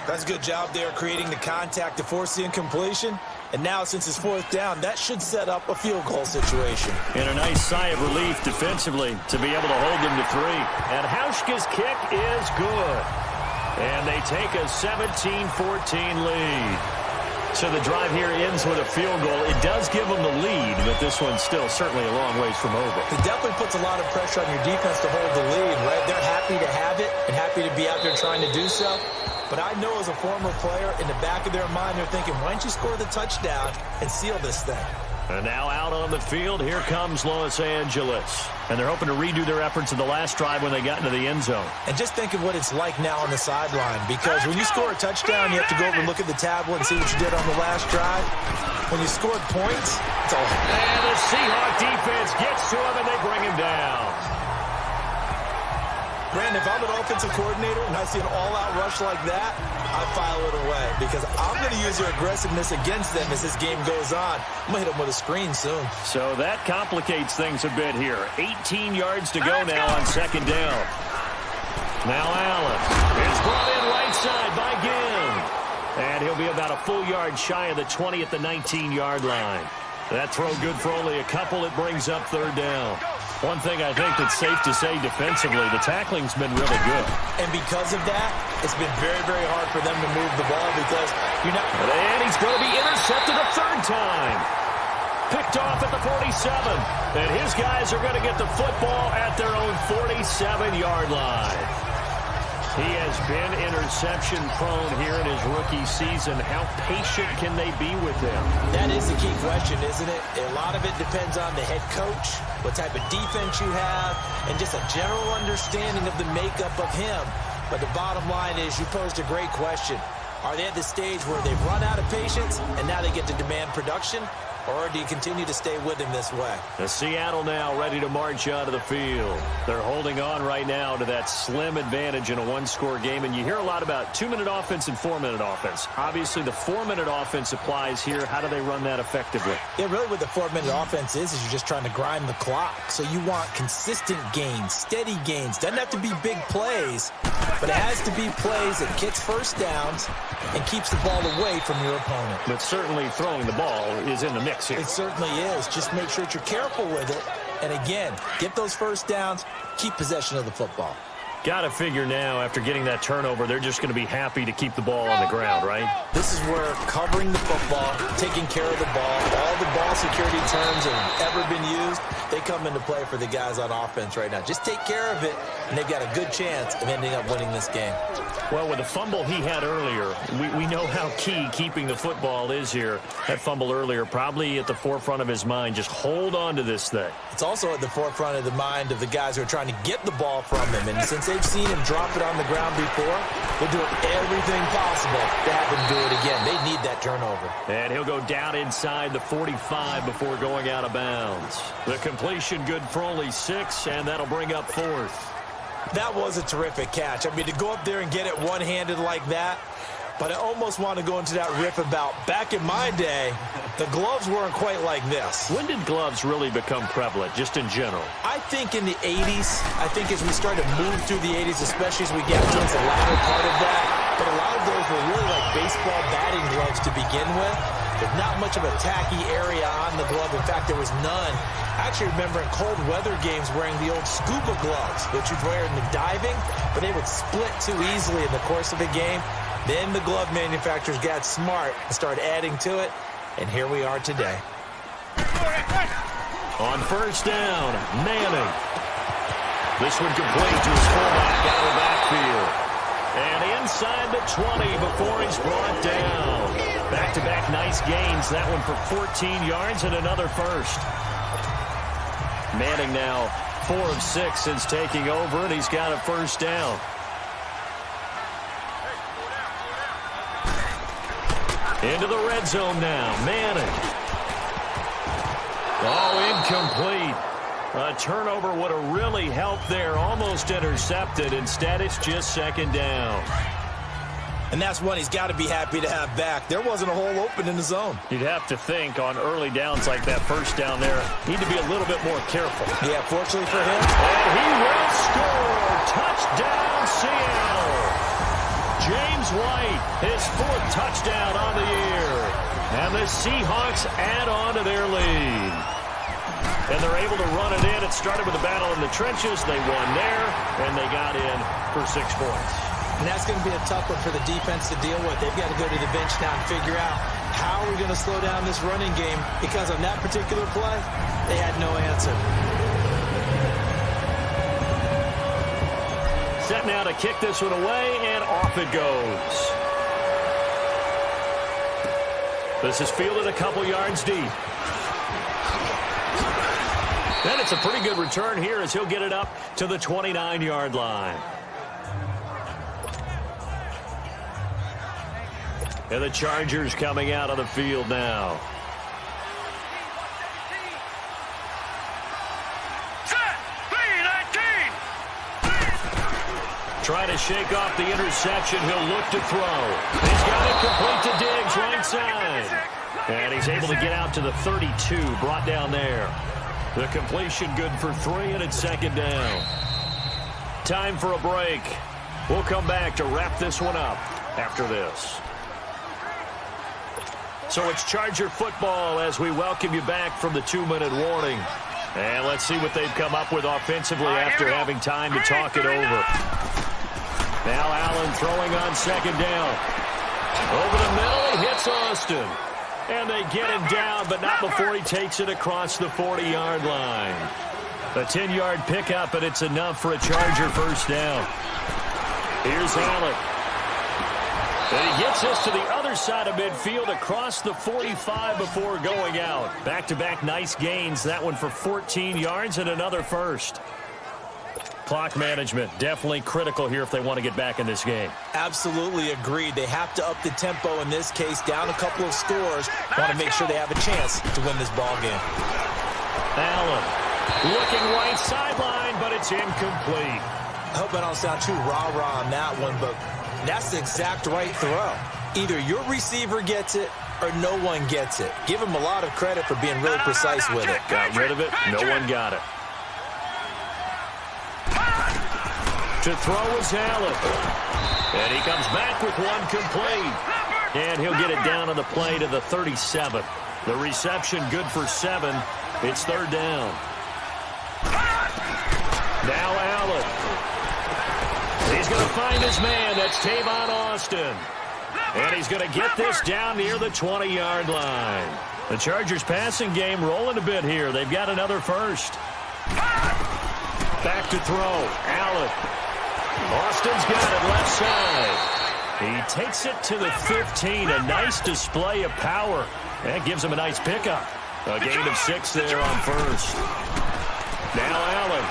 That's a good job there creating the contact to force the incompletion. And now, since it's 4th down, that should set up a field goal situation. And a nice sigh of relief defensively to be able to hold them to 3. And Hauschka's kick is good. And they take a 17-14 lead. So the drive here ends with a field goal. It does give them the lead, but this one's still certainly a long ways from over. It definitely puts a lot of pressure on your defense to hold the lead, right? They're happy to have it and happy to be out there trying to do so. But I know as a former player, in the back of their mind, they're thinking, why don't you score the touchdown and seal this thing? And now out on the field, here comes Los Angeles. And they're hoping to redo their efforts in the last drive when they got into the end zone. And just think of what it's like now on the sideline, because when you score a touchdown, you have to go over and look at the tablet and see what you did on the last drive. When you scored points, it's all. And the Seahawk defense gets to him, and they bring him down. Brandon, if I'm an offensive coordinator and I see an all-out rush like that, I file it away because I'm going to use their aggressiveness against them as this game goes on. I'm going to hit them with a screen soon. So that complicates things a bit here. 18 yards to go now on 2nd down. Now Allen. It's brought in right side by Ginn. And he'll be about a full yard shy of the 20 at the 19-yard line. That throw good for only a couple. It brings up 3rd down. One thing I think that's safe to say defensively, the tackling's been really good. And because of that, it's been very, very hard for them to move the ball because you're not. And he's going to be intercepted a 3rd time. Picked off at the 47. And his guys are going to get the football at their own 47-yard line. He has been interception-prone here in his rookie season. How patient can they be with him? That is the key question, isn't it? A lot of it depends on the head coach, what type of defense you have, and just a general understanding of the makeup of him. But the bottom line is you posed a great question. Are they at the stage where they've run out of patience and now they get to demand production? Or do you continue to stay with him this way? The Seattle now ready to march out of the field. They're holding on right now to that slim advantage in a one-score game. And you hear a lot about 2-minute offense and 4-minute offense. Obviously, the 4-minute offense applies here. How do they run that effectively? Yeah, really what the 4-minute offense is you're just trying to grind the clock. So you want consistent gains, steady gains. Doesn't have to be big plays, but it has to be plays that gets first downs and keeps the ball away from your opponent. But certainly throwing the ball is in the mix here. It certainly is. Just make sure that you're careful with it. And again, get those first downs, keep possession of the football. Got to figure now, after getting that turnover, they're just going to be happy to keep the ball on the ground, right? This is where covering the football, taking care of the ball, all the ball security terms that have ever been used, they come into play for the guys on offense right now. Just take care of it, and they've got a good chance of ending up winning this game. Well, with the fumble he had earlier, we know how key keeping the football is here. That fumble earlier probably at the forefront of his mind. Just hold on to this thing. It's also at the forefront of the mind of the guys who are trying to get the ball from him. And since they've seen him drop it on the ground before, they're doing everything possible to have him do it again. They need that turnover. And he'll go down inside the 45 before going out of bounds. The completion good for only 6, and that'll bring up 4th. That was a terrific catch. I mean, to go up there and get it one-handed like that, but I almost want to go into that riff about back in my day, the gloves weren't quite like this. When did gloves really become prevalent, just in general? I think in the 80s. I think as we started to move through the 80s, especially as we get towards the latter part of that. But a lot of those were really like baseball batting gloves to begin with. There's not much of a tacky area on the glove. In fact, there was none. I actually remember in cold weather games wearing the old scuba gloves, which you'd wear in the diving, but they would split too easily in the course of a game. Then the glove manufacturers got smart and started adding to it, and here we are today. On 1st down, Manning. This one complete to his fullback out of the backfield. And inside the 20 before he's brought down. Back-to-back nice gains. That one for 14 yards and another first. Manning now 4 of 6 since taking over, and he's got a first down. Into the red zone now. Manning. Oh, incomplete. A turnover would have really helped there. Almost intercepted. Instead, it's just second down. And that's one he's got to be happy to have back. There wasn't a hole open in the zone. You'd have to think on early downs like that first down there, need to be a little bit more careful. Yeah, fortunately for him. And he will score. Touchdown, Seattle. James White, his 4th touchdown on the year. And the Seahawks add on to their lead. And they're able to run it in. It started with a battle in the trenches. They won there, and they got in for 6 points. And that's going to be a tough one for the defense to deal with. They've got to go to the bench now and figure out how we're going to slow down this running game, because on that particular play, they had no answer. Set now to kick this one away, and off it goes. This is fielded a couple yards deep. Then it's a pretty good return here as he'll get it up to the 29-yard line. And the Chargers coming out on the field now. Trying to shake off the interception. He'll look to throw. He's got it complete to Diggs, right side. And he's able to get out to the 32, brought down there. The completion good for 3, and it's second down. Time for a break. We'll come back to wrap this one up after this. So it's Charger football as we welcome you back from the 2-minute warning. And let's see what they've come up with offensively after having time to talk it over. Now Allen throwing on second down. Over the middle, he hits Austin. And they get him down, but not before he takes it across the 40-yard line. A 10-yard pickup, and it's enough for a Charger first down. Here's Allen. And he gets this to the other side of midfield across the 45 before going out. Back-to-back nice gains. That one for 14 yards and another first. Clock management definitely critical here if they want to get back in this game. Absolutely agreed. They have to up the tempo in this case, down a couple of scores. Want to make sure they have a chance to win this ball game. Allen looking right sideline, but it's incomplete. I hope I don't sound too rah-rah on that one, but that's the exact right throw. Either your receiver gets it or no one gets it. Give him a lot of credit for being really precise with it. Got rid of it. No one got it. To throw is Allen. And he comes back with one complete. And he'll get it down on the play to the 37. The reception good for 7. It's third down. Now Allen. He's going to find his man. That's Tavon Austin. And he's going to get this down near the 20-yard line. The Chargers passing game rolling a bit here. They've got another first. Back to throw. Allen. Austin's got it left side. He takes it to the 15. A nice display of power. That gives him a nice pickup. A gain of 6 there on first. Now Allen.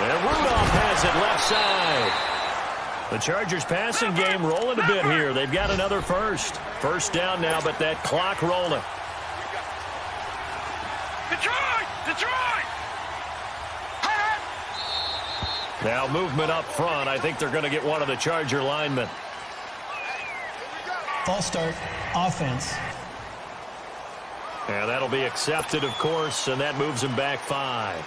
And Rudolph has it left side. The Chargers passing game rolling a bit here. They've got another first. First down now, but that clock rolling. Detroit! Now movement up front. I think they're going to get one of the Charger linemen. False start, offense. And that'll be accepted, of course, and that moves him back 5.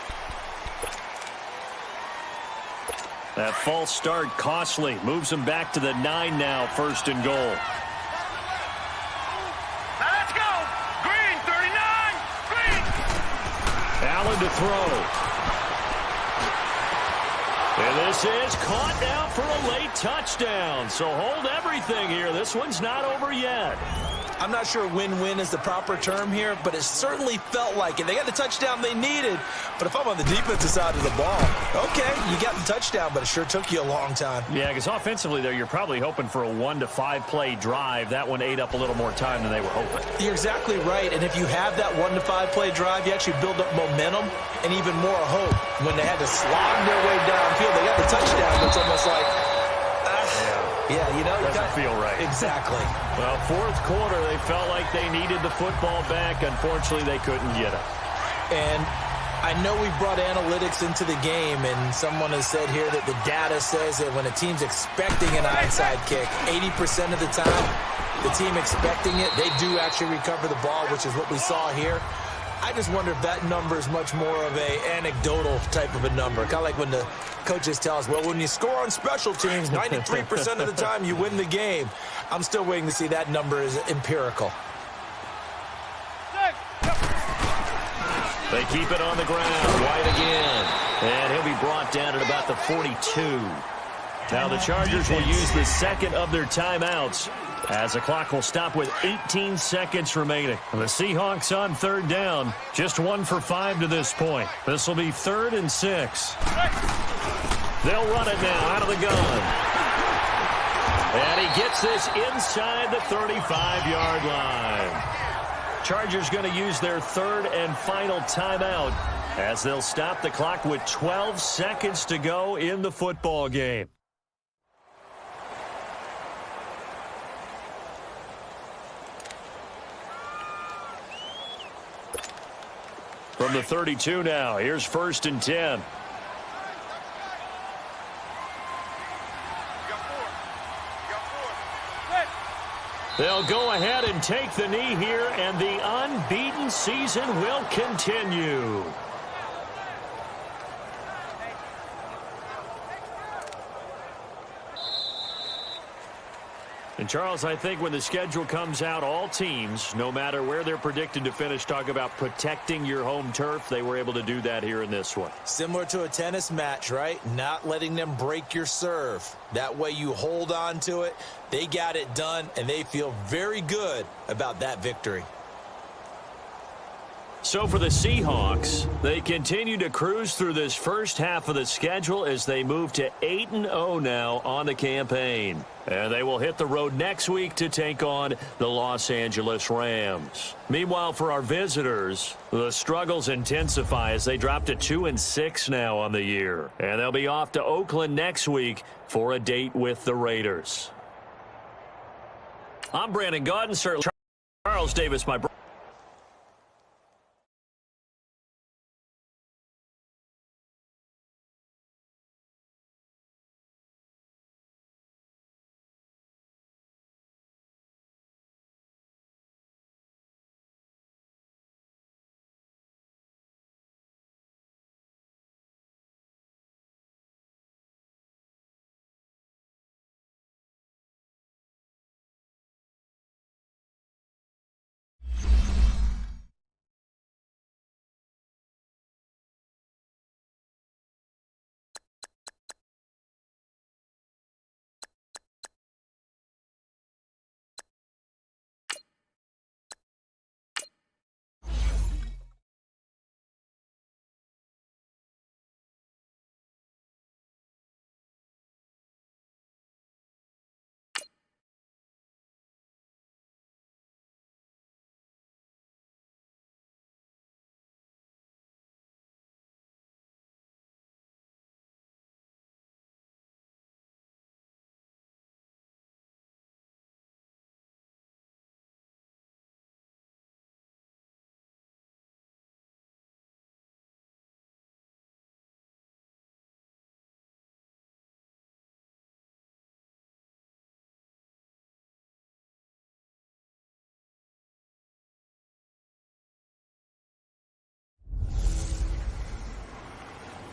That false start costly. Moves him back to the 9 now, first and goal. Let's go! Green, 39! Green! Allen to throw. And this is caught now for a late touchdown. So hold everything here. This one's not over yet. I'm not sure win-win is the proper term here, but it certainly felt like it. They got the touchdown they needed, but if I'm on the defensive side of the ball, okay, you got the touchdown, but it sure took you a long time. Yeah, because offensively there, you're probably hoping for a 1 to 5 play drive. That one ate up a little more time than they were hoping. You're exactly right, and if you have that 1 to 5 play drive, you actually build up momentum and even more hope. When they had to slog their way downfield, they got the touchdown, but it's almost like, yeah, you know, doesn't feel right. Exactly. Well, fourth quarter, they felt like they needed the football back. Unfortunately, they couldn't get it. And I know we brought analytics into the game, and someone has said here that the data says that when a team's expecting an onside kick, 80% of the time, the team expecting it, they do actually recover the ball, which is what we saw here. I just wonder if that number is much more of a anecdotal type of a number. Kind of like when the coaches tell us, well, when you score on special teams, 93% of the time you win the game. I'm still waiting to see that number is empirical. They keep it on the ground. White again. And he'll be brought down at about the 42. Now the Chargers will use the second of their timeouts, as the clock will stop with 18 seconds remaining. The Seahawks on third down, just 1 for 5 to this point. This will be 3rd and 6. They'll run it now out of the gun. And he gets this inside the 35-yard line. Chargers going to use their 3rd and final timeout, as they'll stop the clock with 12 seconds to go in the football game. From the 32 now, here's 1st and 10. They'll go ahead and take the knee here, and the unbeaten season will continue. And, Charles, I think when the schedule comes out, all teams, no matter where they're predicted to finish, talk about protecting your home turf. They were able to do that here in this one. Similar to a tennis match, right? Not letting them break your serve. That way you hold on to it. They got it done, and they feel very good about that victory. So for the Seahawks, they continue to cruise through this first half of the schedule as they move to 8-0 now on the campaign. And they will hit the road next week to take on the Los Angeles Rams. Meanwhile, for our visitors, the struggles intensify as they drop to 2-6 now on the year. And they'll be off to Oakland next week for a date with the Raiders. I'm Brandon Gaudin, Sir Charles Davis, my brother.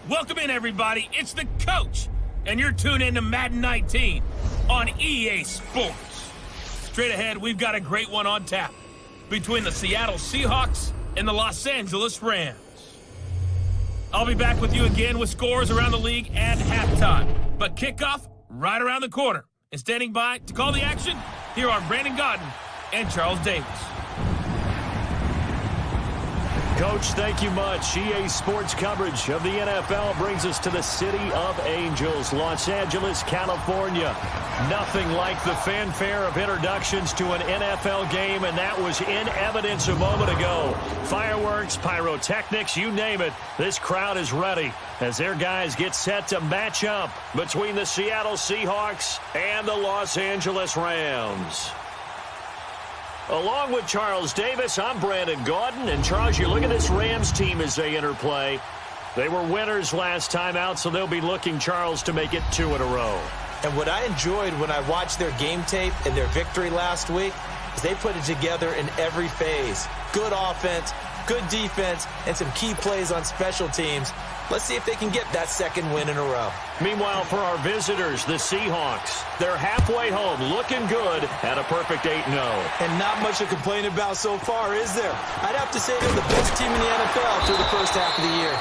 Welcome in, everybody. It's the coach, and you're tuned in to Madden 19 on EA Sports. Straight ahead, we've got a great one on tap between the Seattle Seahawks and the Los Angeles Rams. I'll be back with you again with scores around the league at halftime, but kickoff right around the corner. And standing by to call the action, here are Brandon Gaudin and Charles Davis. Coach, thank you much. EA Sports coverage of the NFL brings us to the City of Angels, Los Angeles, California. Nothing like the fanfare of introductions to an NFL game, and that was in evidence a moment ago. Fireworks, pyrotechnics, you name it. This crowd is ready as their guys get set to match up between the Seattle Seahawks and the Los Angeles Rams. Along with Charles Davis, I'm Brandon Gaudin. And, Charles, you look at this Rams team as they interplay. They were winners last time out, so they'll be looking, Charles, to make it 2 in a row. And what I enjoyed when I watched their game tape and their victory last week is they put it together in every phase. Good offense, good defense, and some key plays on special teams. Let's see if they can get that second win in a row. Meanwhile, for our visitors, the Seahawks, they're halfway home, looking good at a perfect 8-0. And not much to complain about so far, is there? I'd have to say they're the best team in the NFL through the first half of the year.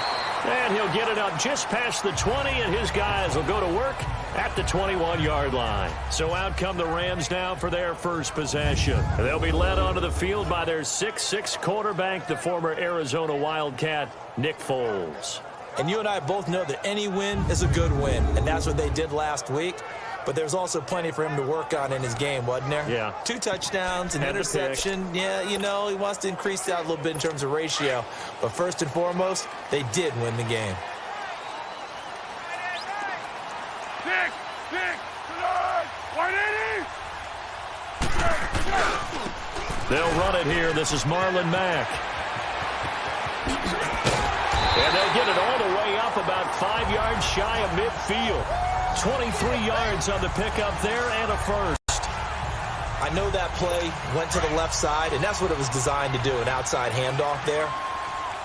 And he'll get it up just past the 20, and his guys will go to work at the 21-yard line. So out come the Rams now for their first possession. They'll be led onto the field by their 6'6" quarterback, the former Arizona Wildcat, Nick Foles. And you and I both know that any win is a good win, and that's what they did last week. But there's also plenty for him to work on in his game, wasn't there? Yeah. 2 touchdowns, an interception. Yeah, you know, he wants to increase that a little bit in terms of ratio. But first and foremost, they did win the game. 6, 180. They'll run it here. This is Marlon Mack. And they'll get it all the way up about 5 yards shy of midfield. 23 yards on the pickup there and a first. I know that play went to the left side, and that's what it was designed to do, an outside handoff there.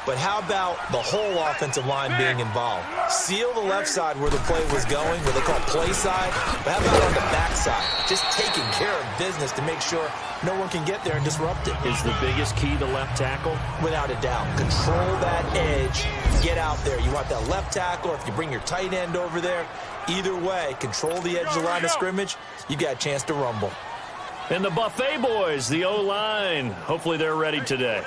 But how about the whole offensive line being involved? Seal the left side where the play was going, where they call play side. But how about on the back side? Just taking care of business to make sure no one can get there and disrupt it. Is the biggest key the left tackle? Without a doubt. Control that edge. Get out there. You want that left tackle, or if you bring your tight end over there, either way, control the edge of the line of scrimmage, you got a chance to rumble. And the Buffet boys, the O-line, hopefully they're ready today.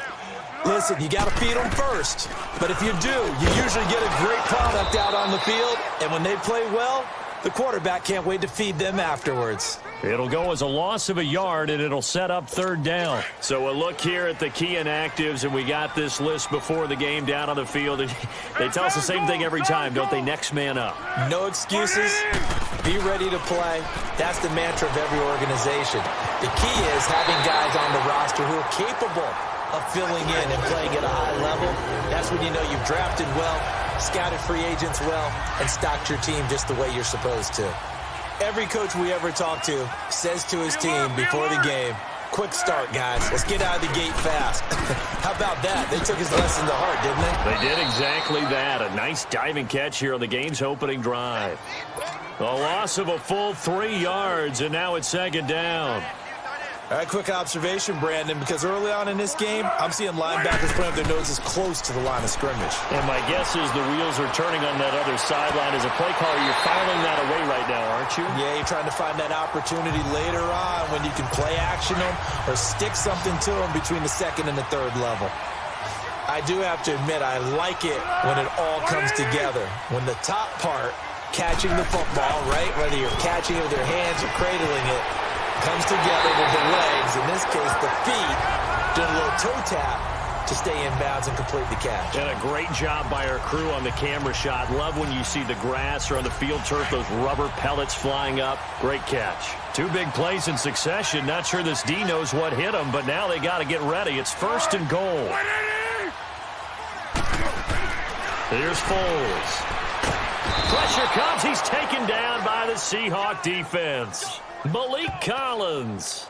Listen, you got to feed them first. But if you do, you usually get a great product out on the field. And when they play well, the quarterback can't wait to feed them afterwards. It'll go as a loss of a yard, and it'll set up 3rd down. So a look here at the key inactives, and we got this list before the game down on the field. And they tell us the same thing every time, don't they? Next man up. No excuses. Be ready to play. That's the mantra of every organization. The key is having guys on the roster who are capable of filling in and playing at a high level. That's when you know you've drafted well, scouted free agents well, and stocked your team just the way you're supposed to. Every coach we ever talk to says to his team before the game, quick start, guys. Let's get out of the gate fast. How about that? They took his lesson to heart, didn't they? They did exactly that. A nice diving catch here on the game's opening drive. A loss of a full 3 yards, and now it's 2nd down. All right, quick observation, Brandon, because early on in this game, I'm seeing linebackers putting up their noses close to the line of scrimmage. And my guess is the wheels are turning on that other sideline. As a play caller, you're filing that away right now, aren't you? Yeah, you're trying to find that opportunity later on when you can play action them or stick something to them between the 2nd and the 3rd level. I do have to admit, I like it when it all comes together. When the top part, catching the football, right, whether you're catching it with your hands or cradling it, comes together with the legs, in this case the feet, doing a little toe tap to stay in bounds and complete the catch. And a great job by our crew on the camera shot. Love when you see the grass or on the field turf, those rubber pellets flying up. Great catch. 2 big plays in succession. Not sure this D knows what hit him, but now they got to get ready. It's 1st and goal. Here's Foles. Pressure comes. He's taken down by the Seahawk defense. Malik Collins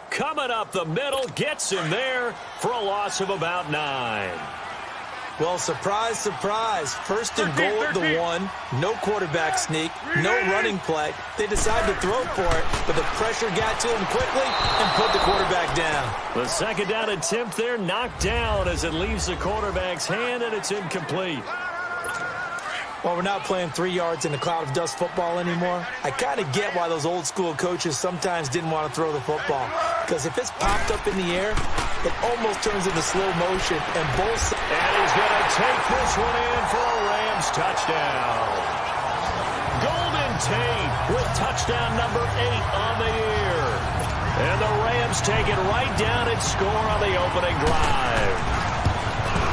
coming up the middle, gets him there for a loss of about 9. Well, surprise, surprise. 1st and goal at the 1. No quarterback sneak. No running play. They decide to throw for it, but the pressure got to him quickly and put the quarterback down. The 2nd down attempt there knocked down as it leaves the quarterback's hand, and it's incomplete. Well, we're not playing 3 yards in a cloud of dust football anymore. I kind of get why those old school coaches sometimes didn't want to throw the football. Because if it's popped up in the air, it almost turns into slow motion, and both... And he's going to take this one in for a Rams touchdown. Golden Tate with touchdown number 8 on the year. And the Rams take it right down and score on the opening drive.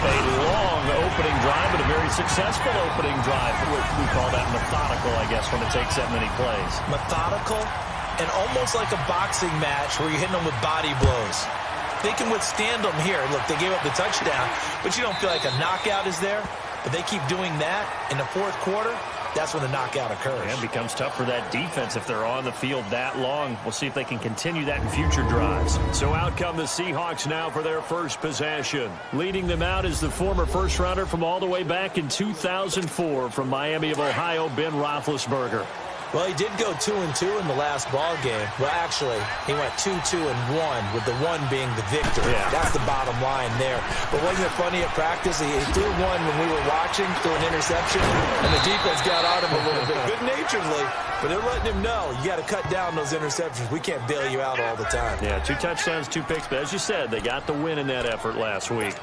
A long opening drive, but a very successful opening drive. We call that methodical, I guess, when it takes that many plays. Methodical and almost like a boxing match where you're hitting them with body blows. They can withstand them here. Look, they gave up the touchdown, but you don't feel like a knockout is there. But they keep doing that in the fourth quarter. That's when the knockout occurs. And it becomes tough for that defense if they're on the field that long. We'll see if they can continue that in future drives. So out come the Seahawks now for their first possession. Leading them out is the former first-rounder from all the way back in 2004 from Miami of Ohio, Ben Roethlisberger. Well, he did go 2-2 in the last ball game. Well, actually, he went 2-2-1, with the 1 being the victor. Yeah. That's the bottom line there. But wasn't it funny at practice? He threw one when we were watching, threw an interception, and the defense got on him a little bit, good-naturedly. But they're letting him know, you got to cut down those interceptions. We can't bail you out all the time. Yeah, 2 touchdowns, 2 picks. But as you said, they got the win in that effort last week.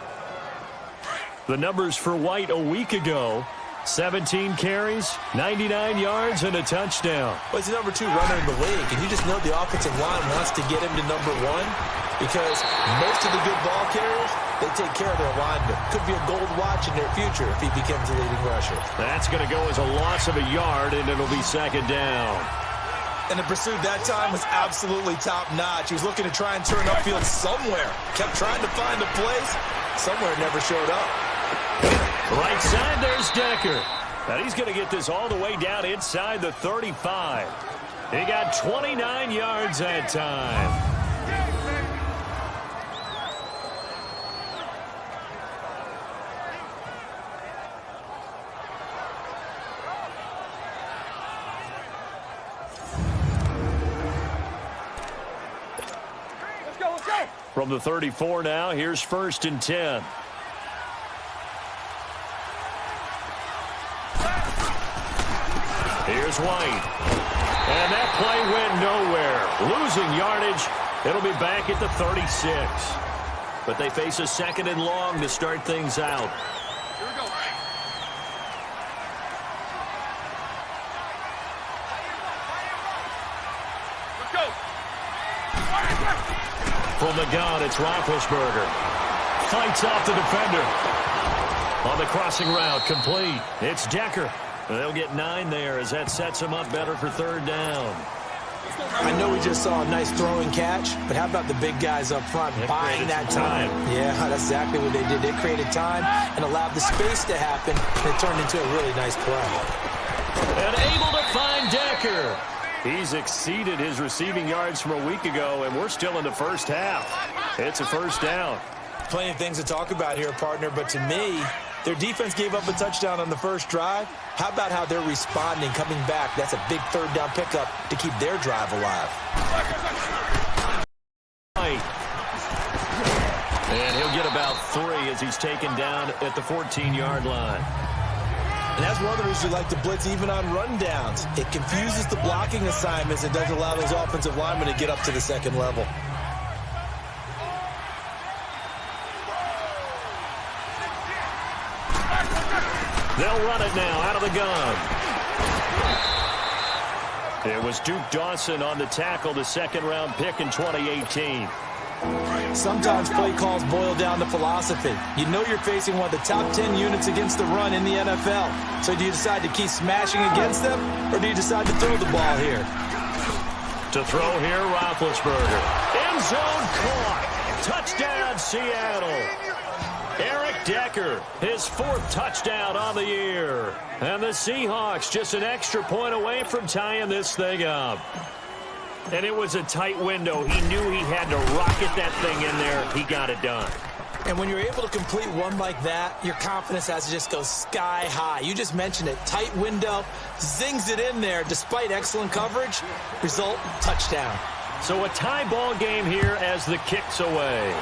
The numbers for White a week ago: 17 carries, 99 yards, and a touchdown. Well, he's the number 2 runner in the league, and you just know the offensive line wants to get him to number 1 because most of the good ball carriers, they take care of their linemen. Could be a gold watch in their future if he becomes a leading rusher. That's going to go as a loss of a yard, and it'll be 2nd down. And the pursuit that time was absolutely top-notch. He was looking to try and turn upfield somewhere. Kept trying to find a place. Somewhere it never showed up. Right side, there's Decker. And he's going to get this all the way down inside the 35. He got 29 yards that time. Let's go, let's go. From the 34 now, here's 1st and 10. Here's White. And that play went nowhere. Losing yardage. It'll be back at the 36. But they face a 2nd and long to start things out. Here we go. Let's go. From the gun, it's Roethlisberger. Fights off the defender. On the crossing route, complete. It's Decker. They'll get 9 there as that sets them up better for 3rd down. I know we just saw a nice throwing catch, but how about the big guys up front buying that time? Yeah, that's exactly what they did. They created time and allowed the space to happen, and it turned into a really nice play. And able to find Decker. He's exceeded his receiving yards from a week ago, and we're still in the first half. It's a 1st down. Plenty of things to talk about here, partner, but to me, their defense gave up a touchdown on the first drive. How about how they're responding, coming back? That's a big 3rd down pickup to keep their drive alive. And he'll get about 3 as he's taken down at the 14-yard line. And that's one of the reasons we like to blitz even on rundowns. It confuses the blocking assignments and doesn't allow those offensive linemen to get up to the 2nd level. They'll run it now out of the gun. It was Duke Dawson on the tackle, the 2nd-round pick in 2018. Sometimes play calls boil down to philosophy. You know you're facing one of the top 10 units against the run in the NFL. So do you decide to keep smashing against them, or do you decide to throw the ball here? To throw here, Roethlisberger. End zone caught. Touchdown, Seattle. Eric Decker, his 4th touchdown on the year. And the Seahawks just an extra point away from tying this thing up. And it was a tight window. He knew he had to rocket that thing in there. He got it done. And when you're able to complete one like that, your confidence has to just go sky high. You just mentioned it. Tight window, zings it in there despite excellent coverage. Result, touchdown. So a tie ball game here as the kick's away.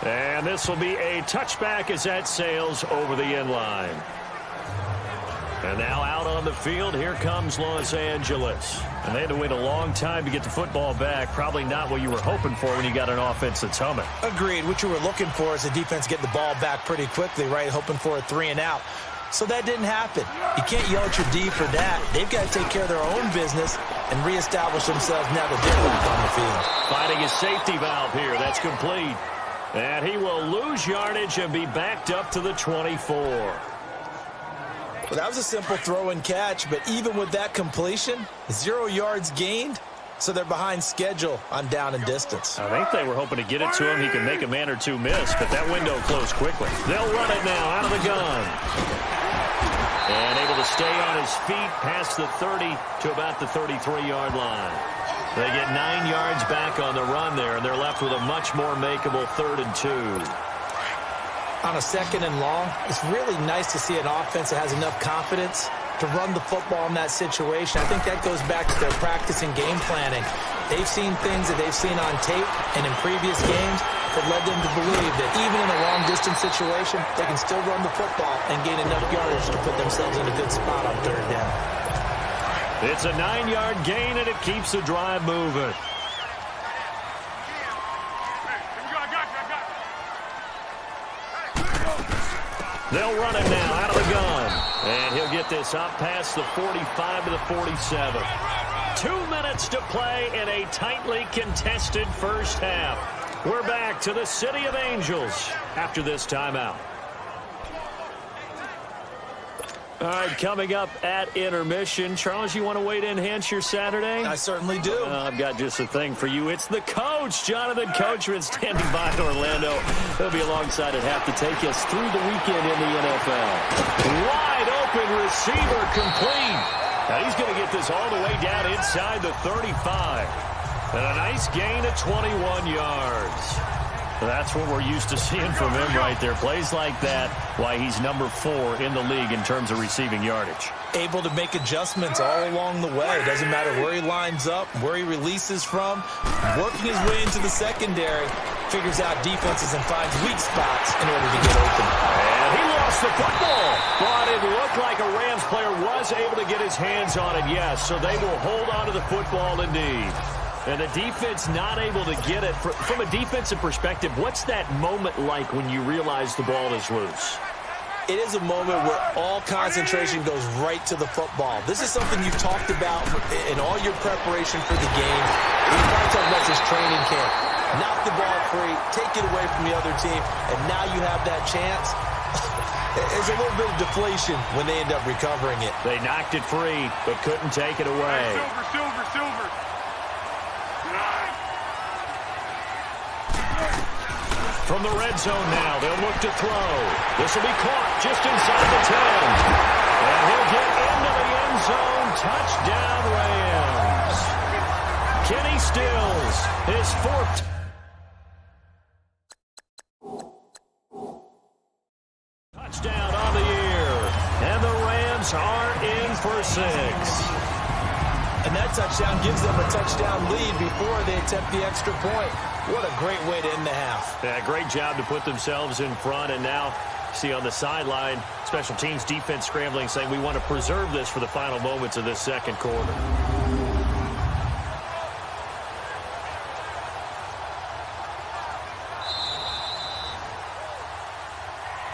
And this will be a touchback as that sails over the end line. And now out on the field, here comes Los Angeles. And they had to wait a long time to get the football back. Probably not what you were hoping for when you got an offense that's humming. Agreed. What you were looking for is the defense get the ball back pretty quickly, right? Hoping for a 3 and out. So that didn't happen. You can't yell at your D for that. They've got to take care of their own business and reestablish themselves now that they're back on the field. Finding his safety valve here. That's complete. And he will lose yardage and be backed up to the 24. Well, that was a simple throw and catch, but even with that completion, 0 yards gained, so they're behind schedule on down and distance. I think they were hoping to get it to him. He could make a man or two miss, but that window closed quickly. They'll run it now out of the gun. And able to stay on his feet past the 30 to about the 33-yard line. They get 9 yards back on the run there, and they're left with a much more makeable 3rd and 2. On a 2nd and long, it's really nice to see an offense that has enough confidence to run the football in that situation. I think that goes back to their practice and game planning. They've seen things that they've seen on tape and in previous games that led them to believe that even in a long-distance situation, they can still run the football and gain enough yardage to put themselves in a good spot on 3rd down. It's a 9-yard gain, and it keeps the drive moving. They'll run it now out of the gun. And he'll get this up past the 45 to the 47. 2 minutes to play in a tightly contested first half. We're back to the City of Angels after this timeout. All right, coming up at intermission. Charles, you want to wait to enhance your Saturday? I certainly do. I've got just a thing for you. It's the coach, Jonathan Coachman, standing by in Orlando. He'll be alongside at half to take us through the weekend in the NFL. Wide open receiver complete. Now he's going to get this all the way down inside the 35. And a nice gain of 21 yards. That's what we're used to seeing from him right there. Plays like that, why he's number 4 in the league in terms of receiving yardage. Able to make adjustments all along the way. Doesn't matter where he lines up, where he releases from. Working his way into the secondary, figures out defenses and finds weak spots in order to get open. And he lost the football. But it looked like a Rams player was able to get his hands on it, yes. So they will hold on to the football indeed. And the defense not able to get it. From a defensive perspective, what's that moment like when you realize the ball is loose? It is a moment where all concentration goes right to the football. This is something you've talked about in all your preparation for the game. You've probably talked about this training camp. Knock the ball free, take it away from the other team, and now you have that chance. There's a little bit of deflation when they end up recovering it. They knocked it free, but couldn't take it away. Silver. From the red zone now, they'll look to throw. This will be caught just inside the 10. And he'll get into the end zone. Touchdown, Rams. Kenny Stills, his 4th. Touchdown on the year. And the Rams are in for 6. And that touchdown gives them a touchdown lead before they attempt the extra point. What a great way to end the half. Yeah, great job to put themselves in front. And now, see on the sideline, special teams defense scrambling, saying we want to preserve this for the final moments of this second quarter.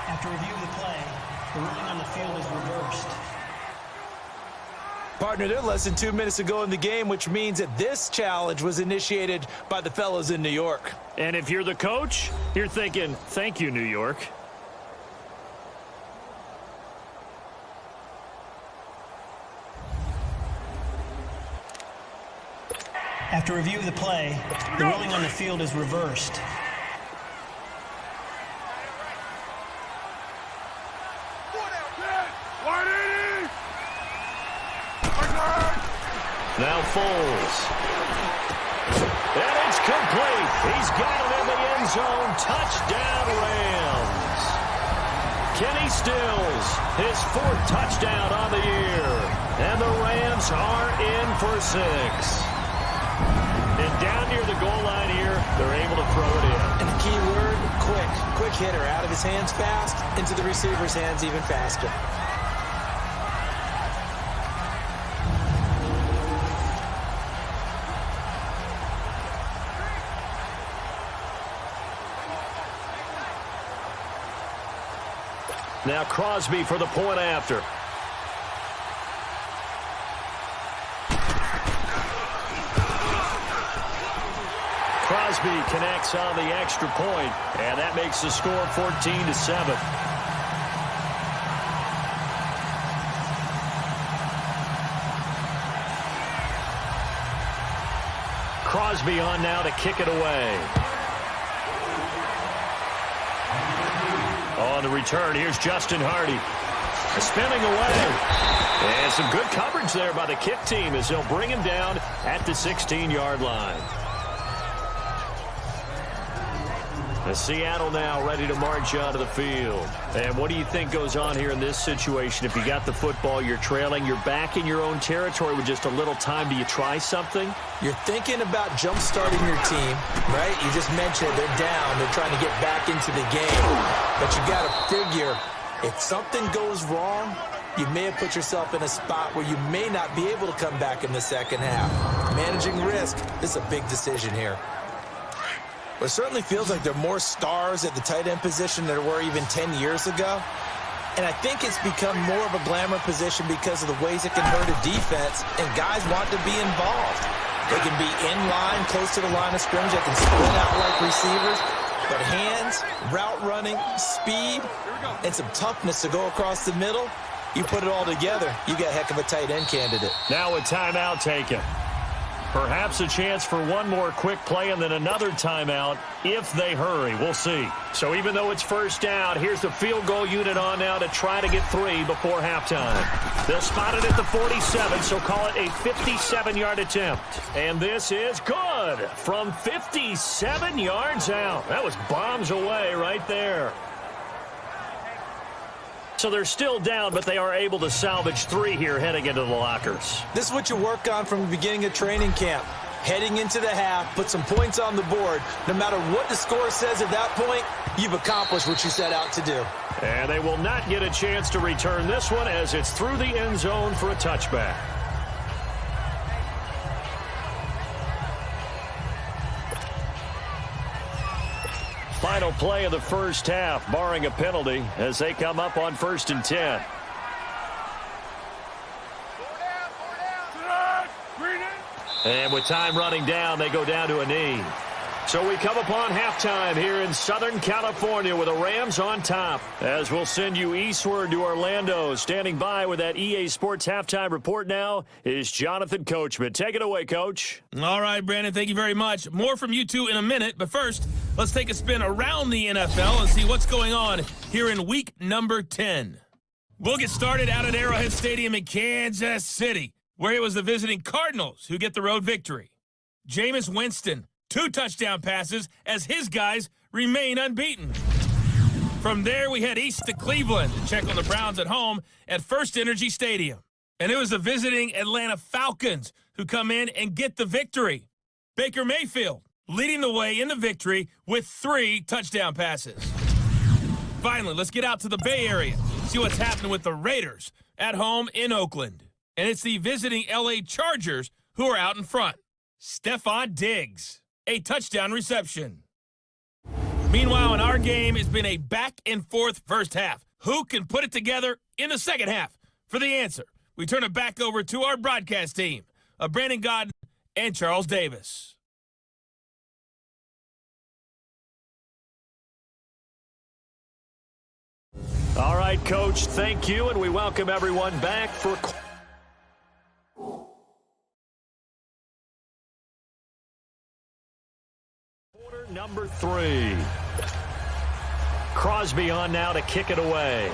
After review of the play, the ruling on the field is reversed. Partner, they're less than 2 minutes ago in the game, which means that this challenge was initiated by the fellas in New York. And if you're the coach, you're thinking, thank you, New York. After review of the play, the ruling on the field is reversed. Now Foles. And it's complete. He's got it in the end zone. Touchdown, Rams. Kenny Stills, his 4th touchdown on the year. And the Rams are in for 6. And down near the goal line here, they're able to throw it in. And the key word, quick. Quick hitter. Out of his hands fast, into the receiver's hands even faster. Now Crosby for the point after. Crosby connects on the extra point, and that makes the score 14-7. Crosby on now to kick it away. On the return, here's Justin Hardy. Spinning away. And some good coverage there by the kick team as they'll bring him down at the 16-yard line. The Seattle now ready to march out of the field. And what do you think goes on here in this situation? If you got the football, you're trailing, you're back in your own territory with just a little time. Do you try something? You're thinking about jump-starting your team, right? You just mentioned they're down. They're trying to get back into the game. But you got to figure, if something goes wrong, you may have put yourself in a spot where you may not be able to come back in the second half. Managing risk, this is a big decision here. But it certainly feels like there are more stars at the tight end position than there were even 10 years ago. And I think it's become more of a glamour position because of the ways it can hurt a defense, and guys want to be involved. They can be in line, close to the line of scrimmage. They can split out like receivers. But hands, route running, speed, and some toughness to go across the middle, you put it all together, you got a heck of a tight end candidate. Now a timeout taken. Perhaps a chance for one more quick play and then another timeout if they hurry. We'll see. So even though it's first down, here's the field goal unit on now to try to get 3 before halftime. They'll spot it at the 47, so call it a 57-yard attempt. And this is good from 57 yards out. That was bombs away right there. So they're still down, but they are able to salvage 3 here heading into the lockers. This is what you work on from the beginning of training camp. Heading into the half, put some points on the board. No matter what the score says at that point, you've accomplished what you set out to do. And they will not get a chance to return this one as it's through the end zone for a touchback. Final play of the first half, barring a penalty, as they come up on 1st and 10. And with time running down, they go down to a knee. So we come upon halftime here in Southern California with the Rams on top. As we'll send you eastward to Orlando. Standing by with that EA Sports halftime report now is Jonathan Coachman. Take it away, Coach. All right, Brandon, thank you very much. More from you two in a minute, but first, let's take a spin around the NFL and see what's going on here in week number 10. We'll get started out at Arrowhead Stadium in Kansas City, where it was the visiting Cardinals who get the road victory. Jameis Winston, 2 touchdown passes as his guys remain unbeaten. From there, we head east to Cleveland to check on the Browns at home at First Energy Stadium. And it was the visiting Atlanta Falcons who come in and get the victory. Baker Mayfield leading the way in the victory with 3 touchdown passes. Finally, let's get out to the Bay Area, see what's happening with the Raiders at home in Oakland. And it's the visiting LA Chargers who are out in front. Stephon Diggs, a touchdown reception. Meanwhile, in our game, it's been a back-and-forth first half. Who can put it together in the second half? For the answer, we turn it back over to our broadcast team of Brandon Godden and Charles Davis. All right, Coach, thank you, and we welcome everyone back for quarter number 3. Crosby on now to kick it away.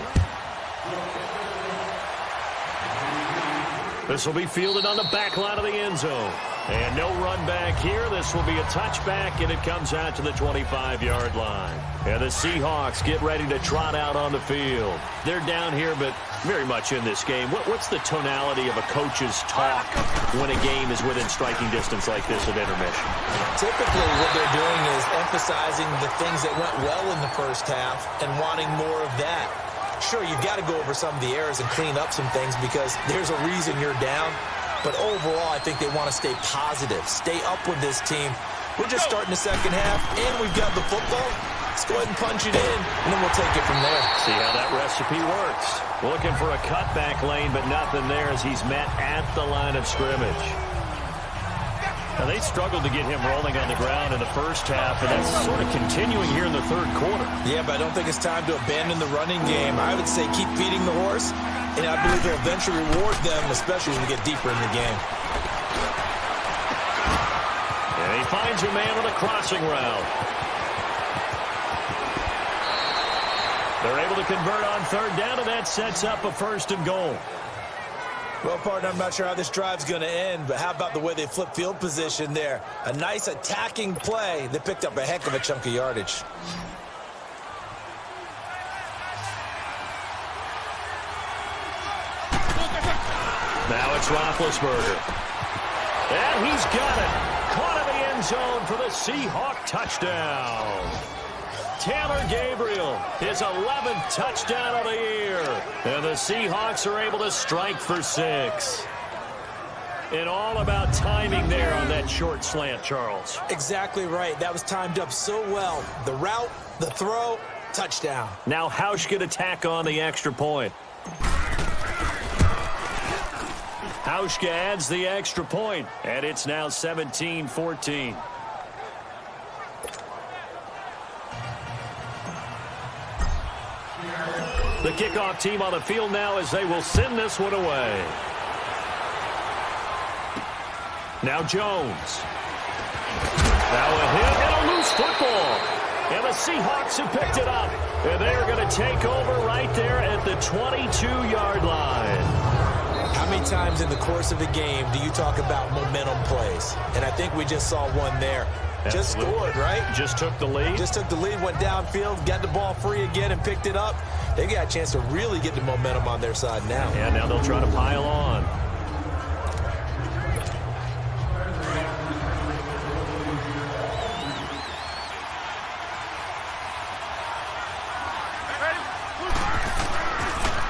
This will be fielded on the back line of the end zone. And no run back here. This will be a touchback, and it comes out to the 25-yard line. And the Seahawks get ready to trot out on the field. They're down here, but very much in this game. What's the tonality of a coach's talk when a game is within striking distance like this at intermission? Typically, what they're doing is emphasizing the things that went well in the first half and wanting more of that. Sure, you've got to go over some of the errors and clean up some things because there's a reason you're down. But overall, I think they want to stay positive, stay up with this team. We're just starting the second half, and we've got the football. Let's go ahead and punch it in, and then we'll take it from there. See how that recipe works. Looking for a cutback lane, but nothing there as he's met at the line of scrimmage. Now, they struggled to get him rolling on the ground in the first half, and that's sort of continuing here in the third quarter. Yeah, but I don't think it's time to abandon the running game. I would say keep feeding the horse, and I believe they'll eventually reward them, especially as we get deeper in the game. And he finds a man on a crossing route. They're able to convert on third down, and that sets up a 1st and goal. Well, partner, I'm not sure how this drive's going to end, but how about the way they flip field position there? A nice attacking play. They picked up a heck of a chunk of yardage. Now it's Roethlisberger. And he's got it. Caught in the end zone for the Seahawk touchdown. Taylor Gabriel, his 11th touchdown of the year. And the Seahawks are able to strike for 6. And all about timing there on that short slant, Charles. Exactly right. That was timed up so well. The route, the throw, touchdown. Now Hauschka to tack on the extra point. Hauschka adds the extra point, and it's now 17-14. The kickoff team on the field now as they will send this one away. Now Jones. Now a hit and a loose football. And the Seahawks have picked it up. And they are going to take over right there at the 22-yard line. How many times in the course of a game do you talk about momentum plays? And I think we just saw one there. Absolutely. Just scored, right? Just took the lead. Just took the lead, went downfield, got the ball free again, and picked it up. They got a chance to really get the momentum on their side now. Yeah, now they'll try to pile on.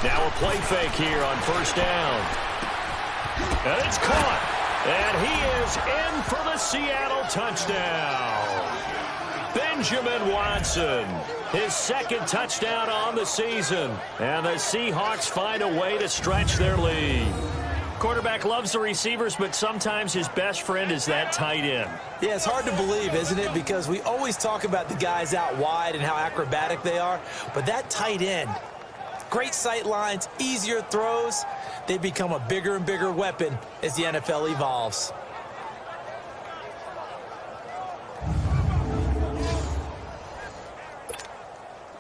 Now a play fake here on 1st down. And it's caught. And he is in for the Seattle touchdown. Benjamin Watson, his 2nd touchdown on the season. And the Seahawks find a way to stretch their lead. Quarterback loves the receivers, but sometimes his best friend is that tight end. Yeah, it's hard to believe, isn't it? Because we always talk about the guys out wide and how acrobatic they are. But that tight end, great sight lines, easier throws. They become a bigger and bigger weapon as the NFL evolves.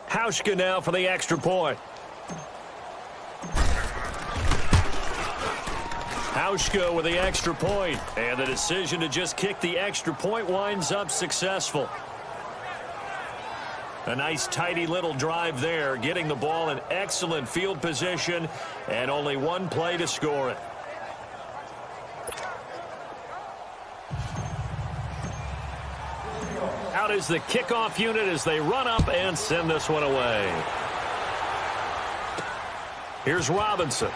Hauschka now for the extra point. Hauschka with the extra point. And the decision to just kick the extra point winds up successful. A nice, tidy little drive there, getting the ball in excellent field position, and only one play to score it. Out is the kickoff unit as they run up and send this one away. Here's Robinson.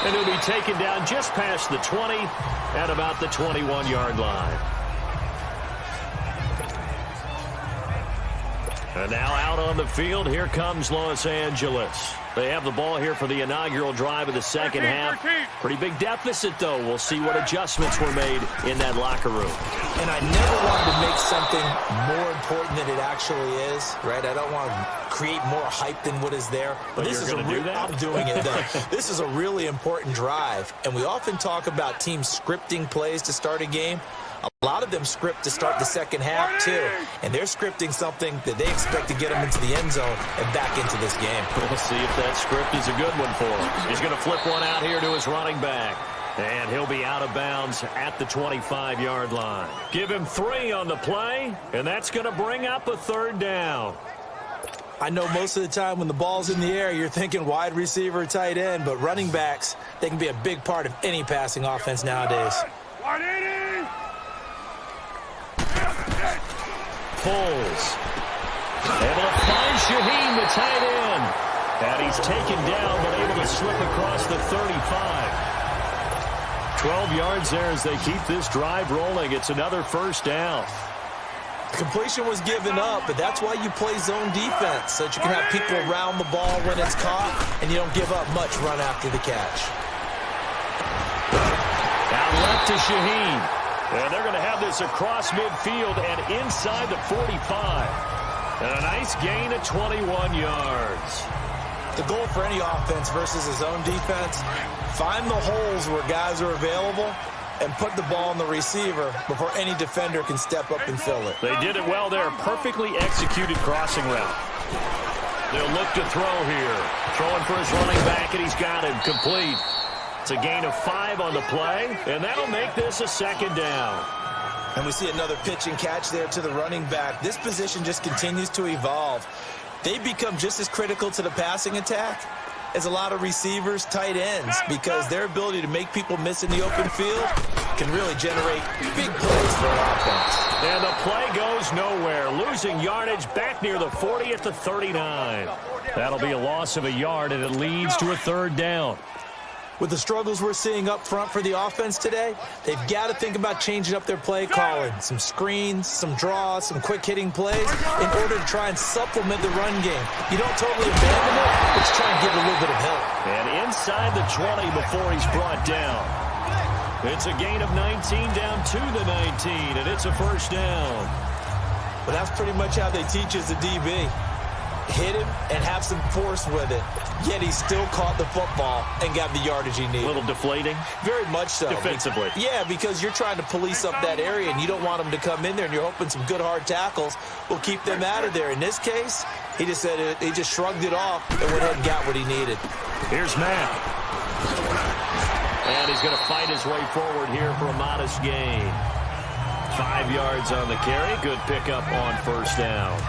And he'll be taken down just past the 20 at about the 21-yard line. And now out on the field, here comes Los Angeles. They have the ball here for the inaugural drive of the second half. Pretty big deficit, though. We'll see what adjustments were made in that locker room. And I never wanted to make something more important than it actually is, right? I don't want to create more hype than what is there. But this is I'm doing it, though. This is a really important drive. And we often talk about teams scripting plays to start a game. A lot of them script to start the second half, too. And they're scripting something that they expect to get them into the end zone and back into this game. We'll see if that script is a good one for him. He's going to flip one out here to his running back. And he'll be out of bounds at the 25-yard line. Give him 3 on the play, and that's going to bring up a 3rd down. I know most of the time when the ball's in the air, you're thinking wide receiver, tight end, but running backs, they can be a big part of any passing offense nowadays. Foles. Able to find Shaheen, the tight end. And he's taken down, but able to slip across the 35. 12 yards there as they keep this drive rolling. It's another 1st down. Completion was given up, but that's why you play zone defense, so that you can have people around the ball when it's caught, and you don't give up much run after the catch. Out left to Shaheen. And they're going to have this across midfield and inside the 45. And a nice gain of 21 yards. The goal for any offense versus a zone defense, find the holes where guys are available and put the ball on the receiver before any defender can step up and fill it. They did it well there. Perfectly executed crossing route. They'll look to throw here. Throwing for his running back, and he's got him complete. It's a gain of 5 on the play, and that'll make this a second down. And we see another pitch and catch there to the running back. This position just continues to evolve. They become just as critical to the passing attack as a lot of receivers, tight ends, because their ability to make people miss in the open field can really generate big plays for an offense. And the play goes nowhere, losing yardage back near the 40 at the 39. That'll be a loss of a yard, and it leads to a third down. With the struggles we're seeing up front for the offense today, they've got to think about changing up their play calling. Some screens, some draws, some quick-hitting plays in order to try and supplement the run game. You don't totally abandon it, but just try and give it a little bit of help. And inside the 20 before he's brought down. It's a gain of 19 down to the 19, and it's a first down. But that's pretty much how they teach us the DB. Hit him and have some force with it. Yet he still caught the football and got the yardage he needed. A little deflating? Very much so. Defensively. Yeah, because you're trying to police up that area, and you don't want them to come in there, and you're hoping some good hard tackles will keep them out of there. In this case, he just said it, he just shrugged it off and went ahead and got what he needed. Here's Matt. And he's going to fight his way forward here for a modest gain. 5 yards on the carry. Good pickup on first down.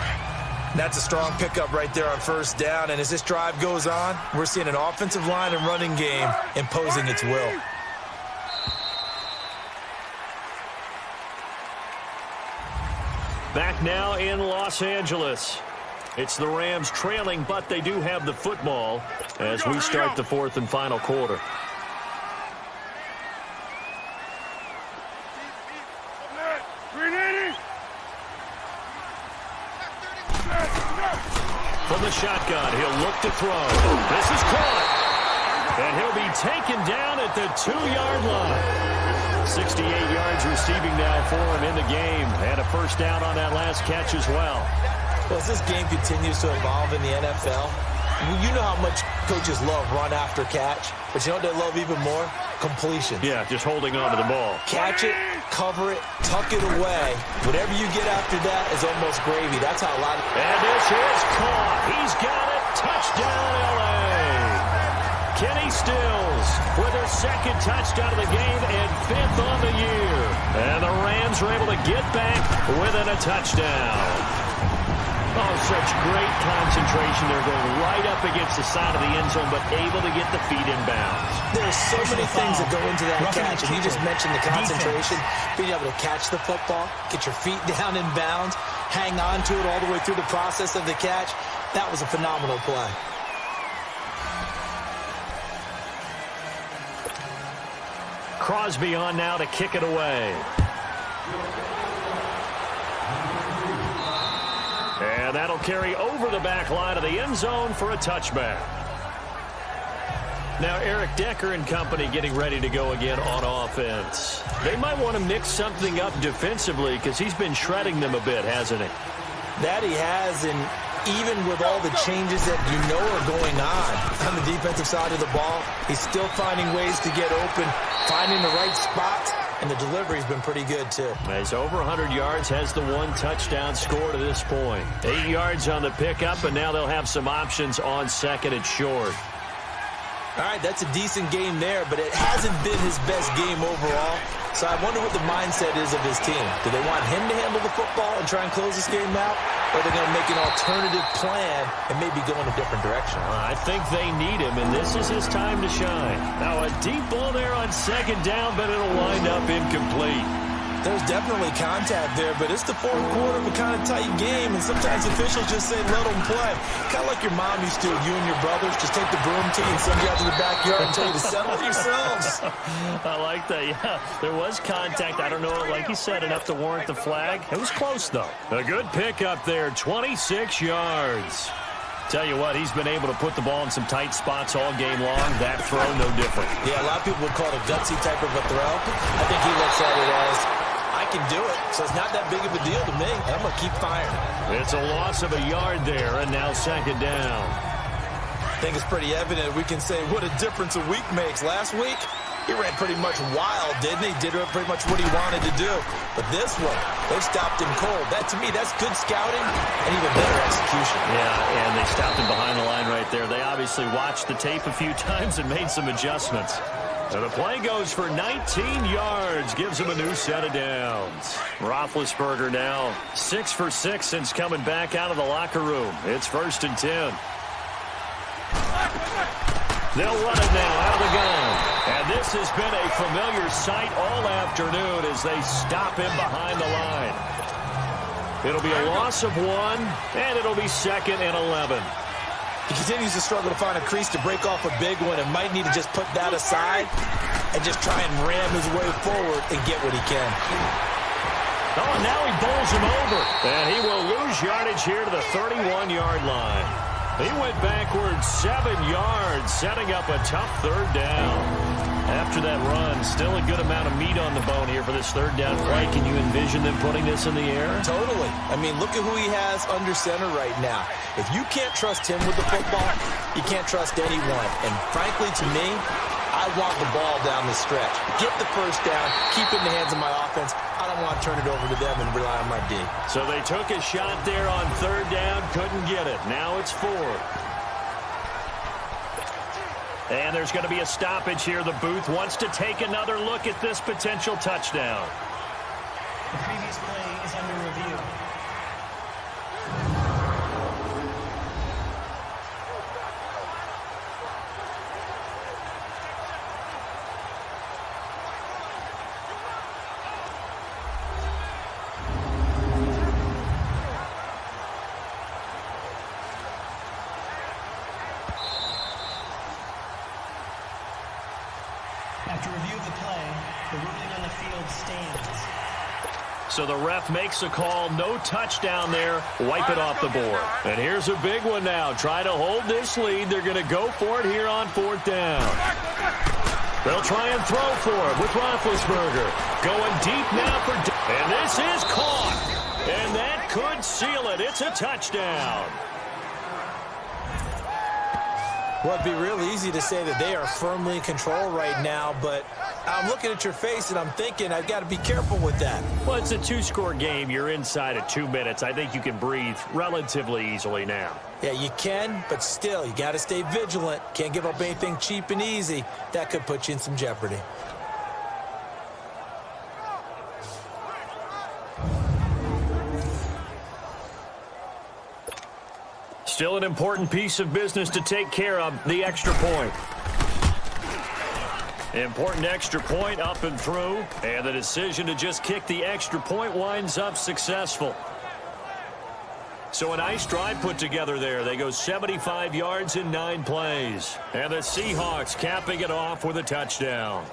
That's a strong pickup right there on first down. And as this drive goes on, we're seeing an offensive line and running game imposing its will. Back now in Los Angeles. It's the Rams trailing, but they do have the football as we start the fourth and final quarter. From the shotgun, he'll look to throw. This is caught. And he'll be taken down at the 2-yard line. 68 yards receiving now for him in the game. And a first down on that last catch as well. Well, as this game continues to evolve in the NFL, you know how much coaches love run after catch. But you know what they love even more? Completion. Yeah, just holding on to the ball. Catch it, cover it, tuck it away. Whatever you get after that is almost gravy. That's how a lot of... And this is caught. He's got it. Touchdown, L.A. Kenny Stills with her second touchdown of the game and 5th on the year. And the Rams are able to get back within a touchdown. Oh, such great concentration. They're going right up against the side of the end zone, but able to get the feet in bounds. There's so many things that go into that catch, and you just mentioned the concentration. Being able to catch the football, get your feet down in bounds, hang on to it all the way through the process of the catch. That was a phenomenal play. Crosby on now to kick it away. And that'll carry over the back line of the end zone for a touchback. Now Eric Decker and company getting ready to go again on offense. They might want to mix something up defensively because he's been shredding them a bit, hasn't he? That he has, and even with all the changes that you know are going on the defensive side of the ball, he's still finding ways to get open, finding the right spots, and the delivery's been pretty good too. He's over 100 yards, has the 1 touchdown score to this point. 8 yards on the pickup, and now they'll have some options on second and short. All right, that's a decent game there, but it hasn't been his best game overall. So I wonder what the mindset is of his team. Do they want him to handle the football and try and close this game out? Or are they going to make an alternative plan and maybe go in a different direction? I think they need him, and this is his time to shine. Now a deep ball there on second down, but it'll wind up incomplete. There's definitely contact there, but it's the fourth quarter of a kind of tight game, and sometimes officials just say, let them play. Kind of like your mom used to, you and your brothers, just take the broom to you and send you out to the backyard and tell you to settle yourselves. I like that, yeah. There was contact. I don't know, like you said, enough to warrant the flag. It was close, though. A good pickup there, 26 yards. Tell you what, he's been able to put the ball in some tight spots all game long. That throw, no different. Yeah, a lot of people would call it a gutsy type of a throw. I think he looks at it as, I can do it, so it's not that big of a deal to me. I'm going to keep firing. It's a loss of a yard there, and now second down. I think it's pretty evident we can say what a difference a week makes. Last week, he ran pretty much wild, didn't he? Did pretty much what he wanted to do. But this one, they stopped him cold. That, to me, that's good scouting and even better execution. Yeah, and they stopped him behind the line right there. They obviously watched the tape a few times and made some adjustments. So the play goes for 19 yards, gives him a new set of downs. Roethlisberger now 6 for 6 since coming back out of the locker room. It's 1st and 10. They'll run it now out of the gun. And this has been a familiar sight all afternoon as they stop him behind the line. It'll be a loss of 1, and it'll be 2nd and 11. He continues to struggle to find a crease to break off a big one and might need to just put that aside and just try and ram his way forward and get what he can. Oh, and now he bowls him over. And he will lose yardage here to the 31-yard line. He went backwards 7 yards, setting up a tough third down. After that run, still a good amount of meat on the bone here for this third down play. Can you envision them putting this in the air? Totally. I mean, look at who he has under center right now. If you can't trust him with the football, you can't trust anyone. And frankly, to me, I want the ball down the stretch. Get the first down, keep it in the hands of my offense. I don't want to turn it over to them and rely on my D. So they took a shot there on third down, couldn't get it. Now it's 4. And there's going to be a stoppage here. The booth wants to take another look at this potential touchdown. The previous play is under review. After review of the play, the ruling on the field stands. So the ref makes a call. No touchdown there. Wipe it off the board. And here's a big one now. Try to hold this lead. They're going to go for it here on 4th down. They'll try and throw for it with Roethlisberger. Going deep now for... And this is caught. And that could seal it. It's a touchdown. Well, it'd be real easy to say that they are firmly in control right now, but I'm looking at your face and I'm thinking I've got to be careful with that. Well, it's a 2-score game. You're inside of 2 minutes. I think you can breathe relatively easily now. Yeah, you can, but still, you got to stay vigilant. Can't give up anything cheap and easy. That could put you in some jeopardy. Still an important piece of business to take care of, the extra point. Important extra point up and through, and the decision to just kick the extra point winds up successful. So a nice drive put together there. They go 75 yards in 9 plays. And the Seahawks capping it off with a touchdown.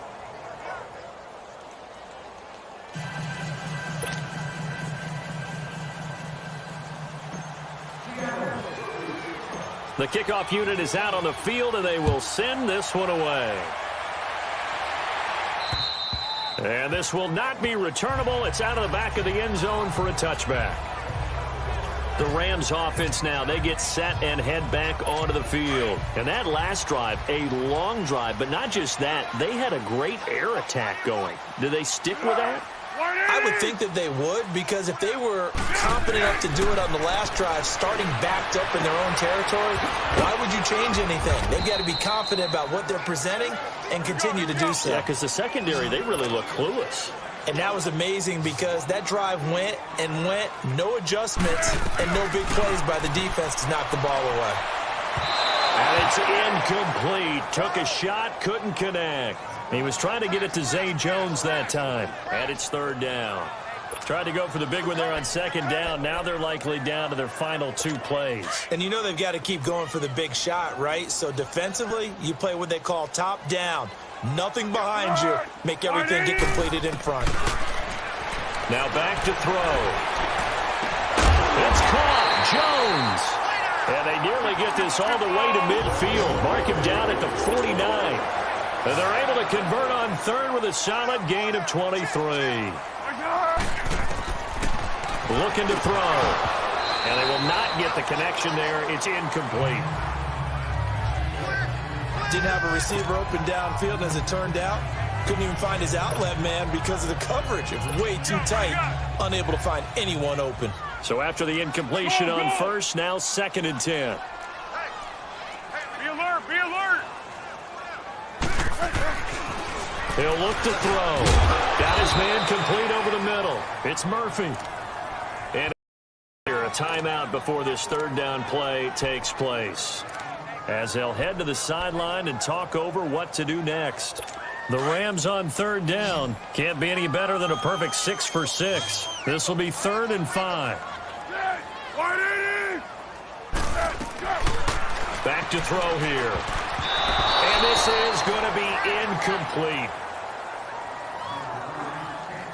The kickoff unit is out on the field, and they will send this one away. And this will not be returnable. It's out of the back of the end zone for a touchback. The Rams offense now, they get set and head back onto the field. And that last drive, a long drive, but not just that. They had a great air attack going. Do they stick with that? I would think that they would, because if they were confident enough to do it on the last drive, starting backed up in their own territory, why would you change anything? They've got to be confident about what they're presenting and continue to do so. Yeah, because the secondary, they really look clueless. And that was amazing because that drive went and went, no adjustments and no big plays by the defense to knock the ball away. And they It's incomplete. Took a shot, couldn't connect. He was trying to get it to Zay Jones that time. And it's third down. Tried to go for the big one there on second down. Now they're likely down to their final 2 plays. And you know they've got to keep going for the big shot, right? So defensively, you play what they call top down. Nothing behind you. Make everything get completed in front. Now back to throw. It's caught. Jones. And they nearly get this all the way to midfield. Mark him down at the 49. And they're able to convert on third with a solid gain of 23. Looking to throw. And they will not get the connection there. It's incomplete. Didn't have a receiver open downfield, and as it turned out, couldn't even find his outlet man because of the coverage. It was way too tight, unable to find anyone open. So after the incompletion on first, now 2nd and 10. Be alert, be alert. He'll look to throw. Got his man complete over the middle. It's Murphy. And here, a timeout before this third down play takes place, as they'll head to the sideline and talk over what to do next. The Rams on third down. Can't be any better than a perfect 6 for 6. This will be 3rd and 5. Back to throw here. And this is going to be incomplete.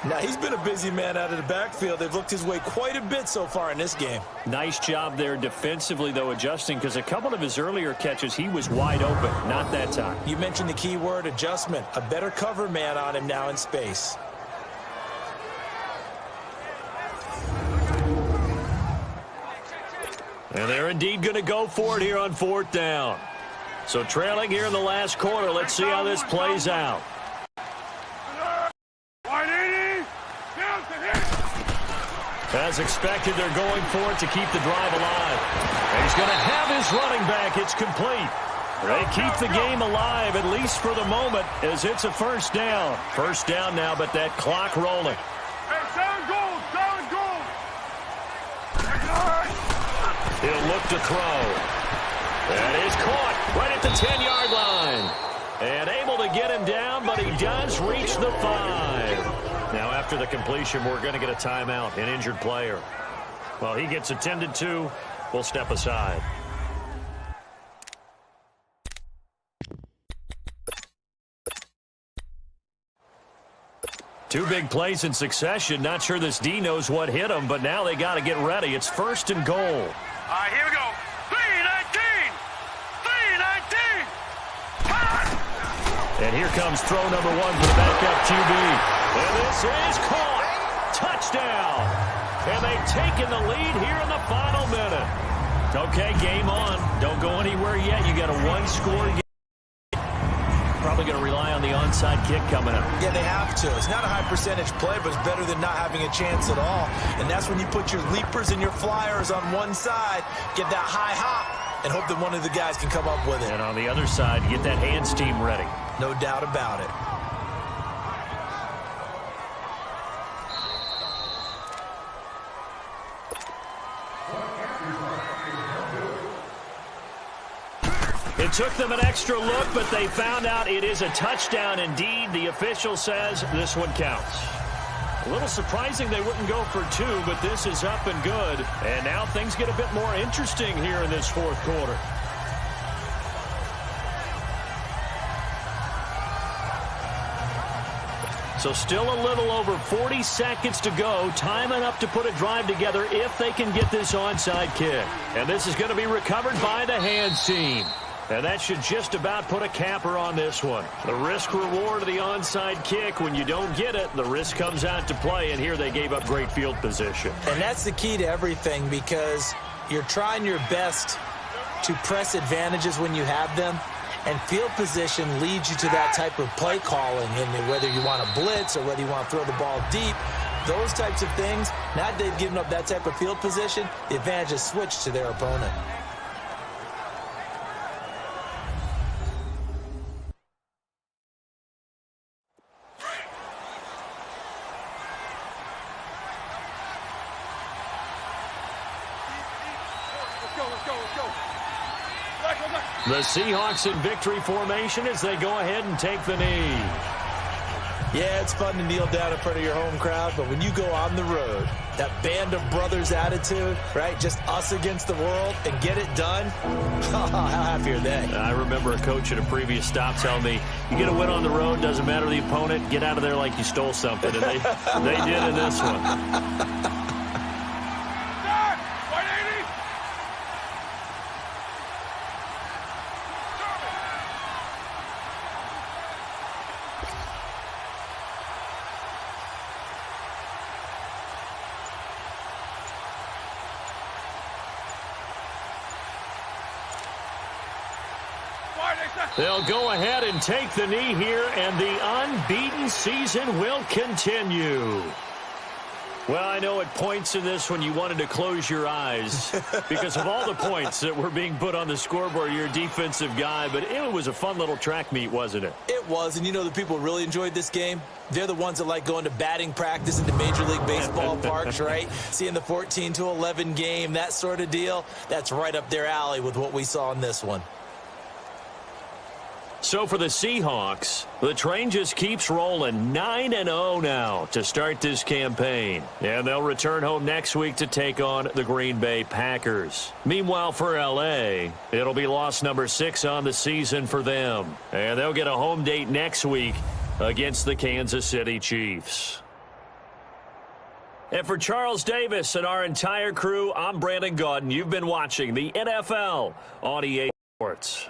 Now, he's been a busy man out of the backfield. They've looked his way quite a bit so far in this game. Nice job there defensively, though, adjusting, because a couple of his earlier catches, he was wide open. Not that time. You mentioned the key word, adjustment. A better cover man on him now in space. And they're indeed going to go for it here on 4th down. So trailing here in the last quarter. Let's see how this plays out. As expected, they're going for it to keep the drive alive. And he's going to have his running back. It's complete. They keep the game alive, at least for the moment, as it's a first down. First down now, but that clock rolling. Hey, 7 goals, 7 goals. He'll look to throw. That is caught right at the 10-yard line. And able to get him down, but he does reach the 5. Now, after the completion, we're going to get a timeout, an injured player. Well, he gets attended to. We'll step aside. Two big plays in succession. Not sure this D knows what hit him, but now they got to get ready. It's 1st and goal. All right, here we go. 3-19. 3-19. And here comes throw number 1 for the backup QB. And this is caught. Touchdown. And they've taken the lead here in the final minute. Okay, game on. Don't go anywhere yet. You got a 1-score game. Probably going to rely on the onside kick coming up. Yeah, they have to. It's not a high percentage play, but it's better than not having a chance at all. And that's when you put your leapers and your flyers on one side, get that high hop, and hope that one of the guys can come up with it. And on the other side, get that hands team ready. No doubt about it. It took them an extra look, but they found out it is a touchdown indeed. The official says this one counts. A little surprising they wouldn't go for 2, but this is up and good. And now things get a bit more interesting here in this 4th quarter. So still a little over 40 seconds to go. Time enough to put a drive together if they can get this onside kick. And this is going to be recovered by the hands team. And that should just about put a capper on this one. The risk-reward of the onside kick, when you don't get it, the risk comes out to play, and here they gave up great field position. And that's the key to everything, because you're trying your best to press advantages when you have them, and field position leads you to that type of play calling, and whether you want to blitz or whether you want to throw the ball deep, those types of things. Now that they've given up that type of field position, the advantage is switched to their opponent. Let's go. Let's go. The Seahawks in victory formation as they go ahead and take the knee. Yeah, it's fun to kneel down in front of your home crowd, but when you go on the road, that band of brothers attitude, right? Just us against the world and get it done. How happy are they? I remember a coach at a previous stop telling me, you get a win on the road, doesn't matter the opponent, get out of there like you stole something. And they did in this one. They'll go ahead and take the knee here, and the unbeaten season will continue. Well, I know at points in this when you wanted to close your eyes because of all the points that were being put on the scoreboard. You're a defensive guy, but it was a fun little track meet, wasn't it? It was, and you know the people who really enjoyed this game? They're the ones that like going to batting practice at the Major League Baseball parks, right? Seeing the 14-11 game, that sort of deal. That's right up their alley with what we saw in this one. So for the Seahawks, the train just keeps rolling 9-0 now to start this campaign. And they'll return home next week to take on the Green Bay Packers. Meanwhile, for L.A., it'll be loss number 6 on the season for them. And they'll get a home date next week against the Kansas City Chiefs. And for Charles Davis and our entire crew, I'm Brandon Gaudin. You've been watching the NFL on EA Sports.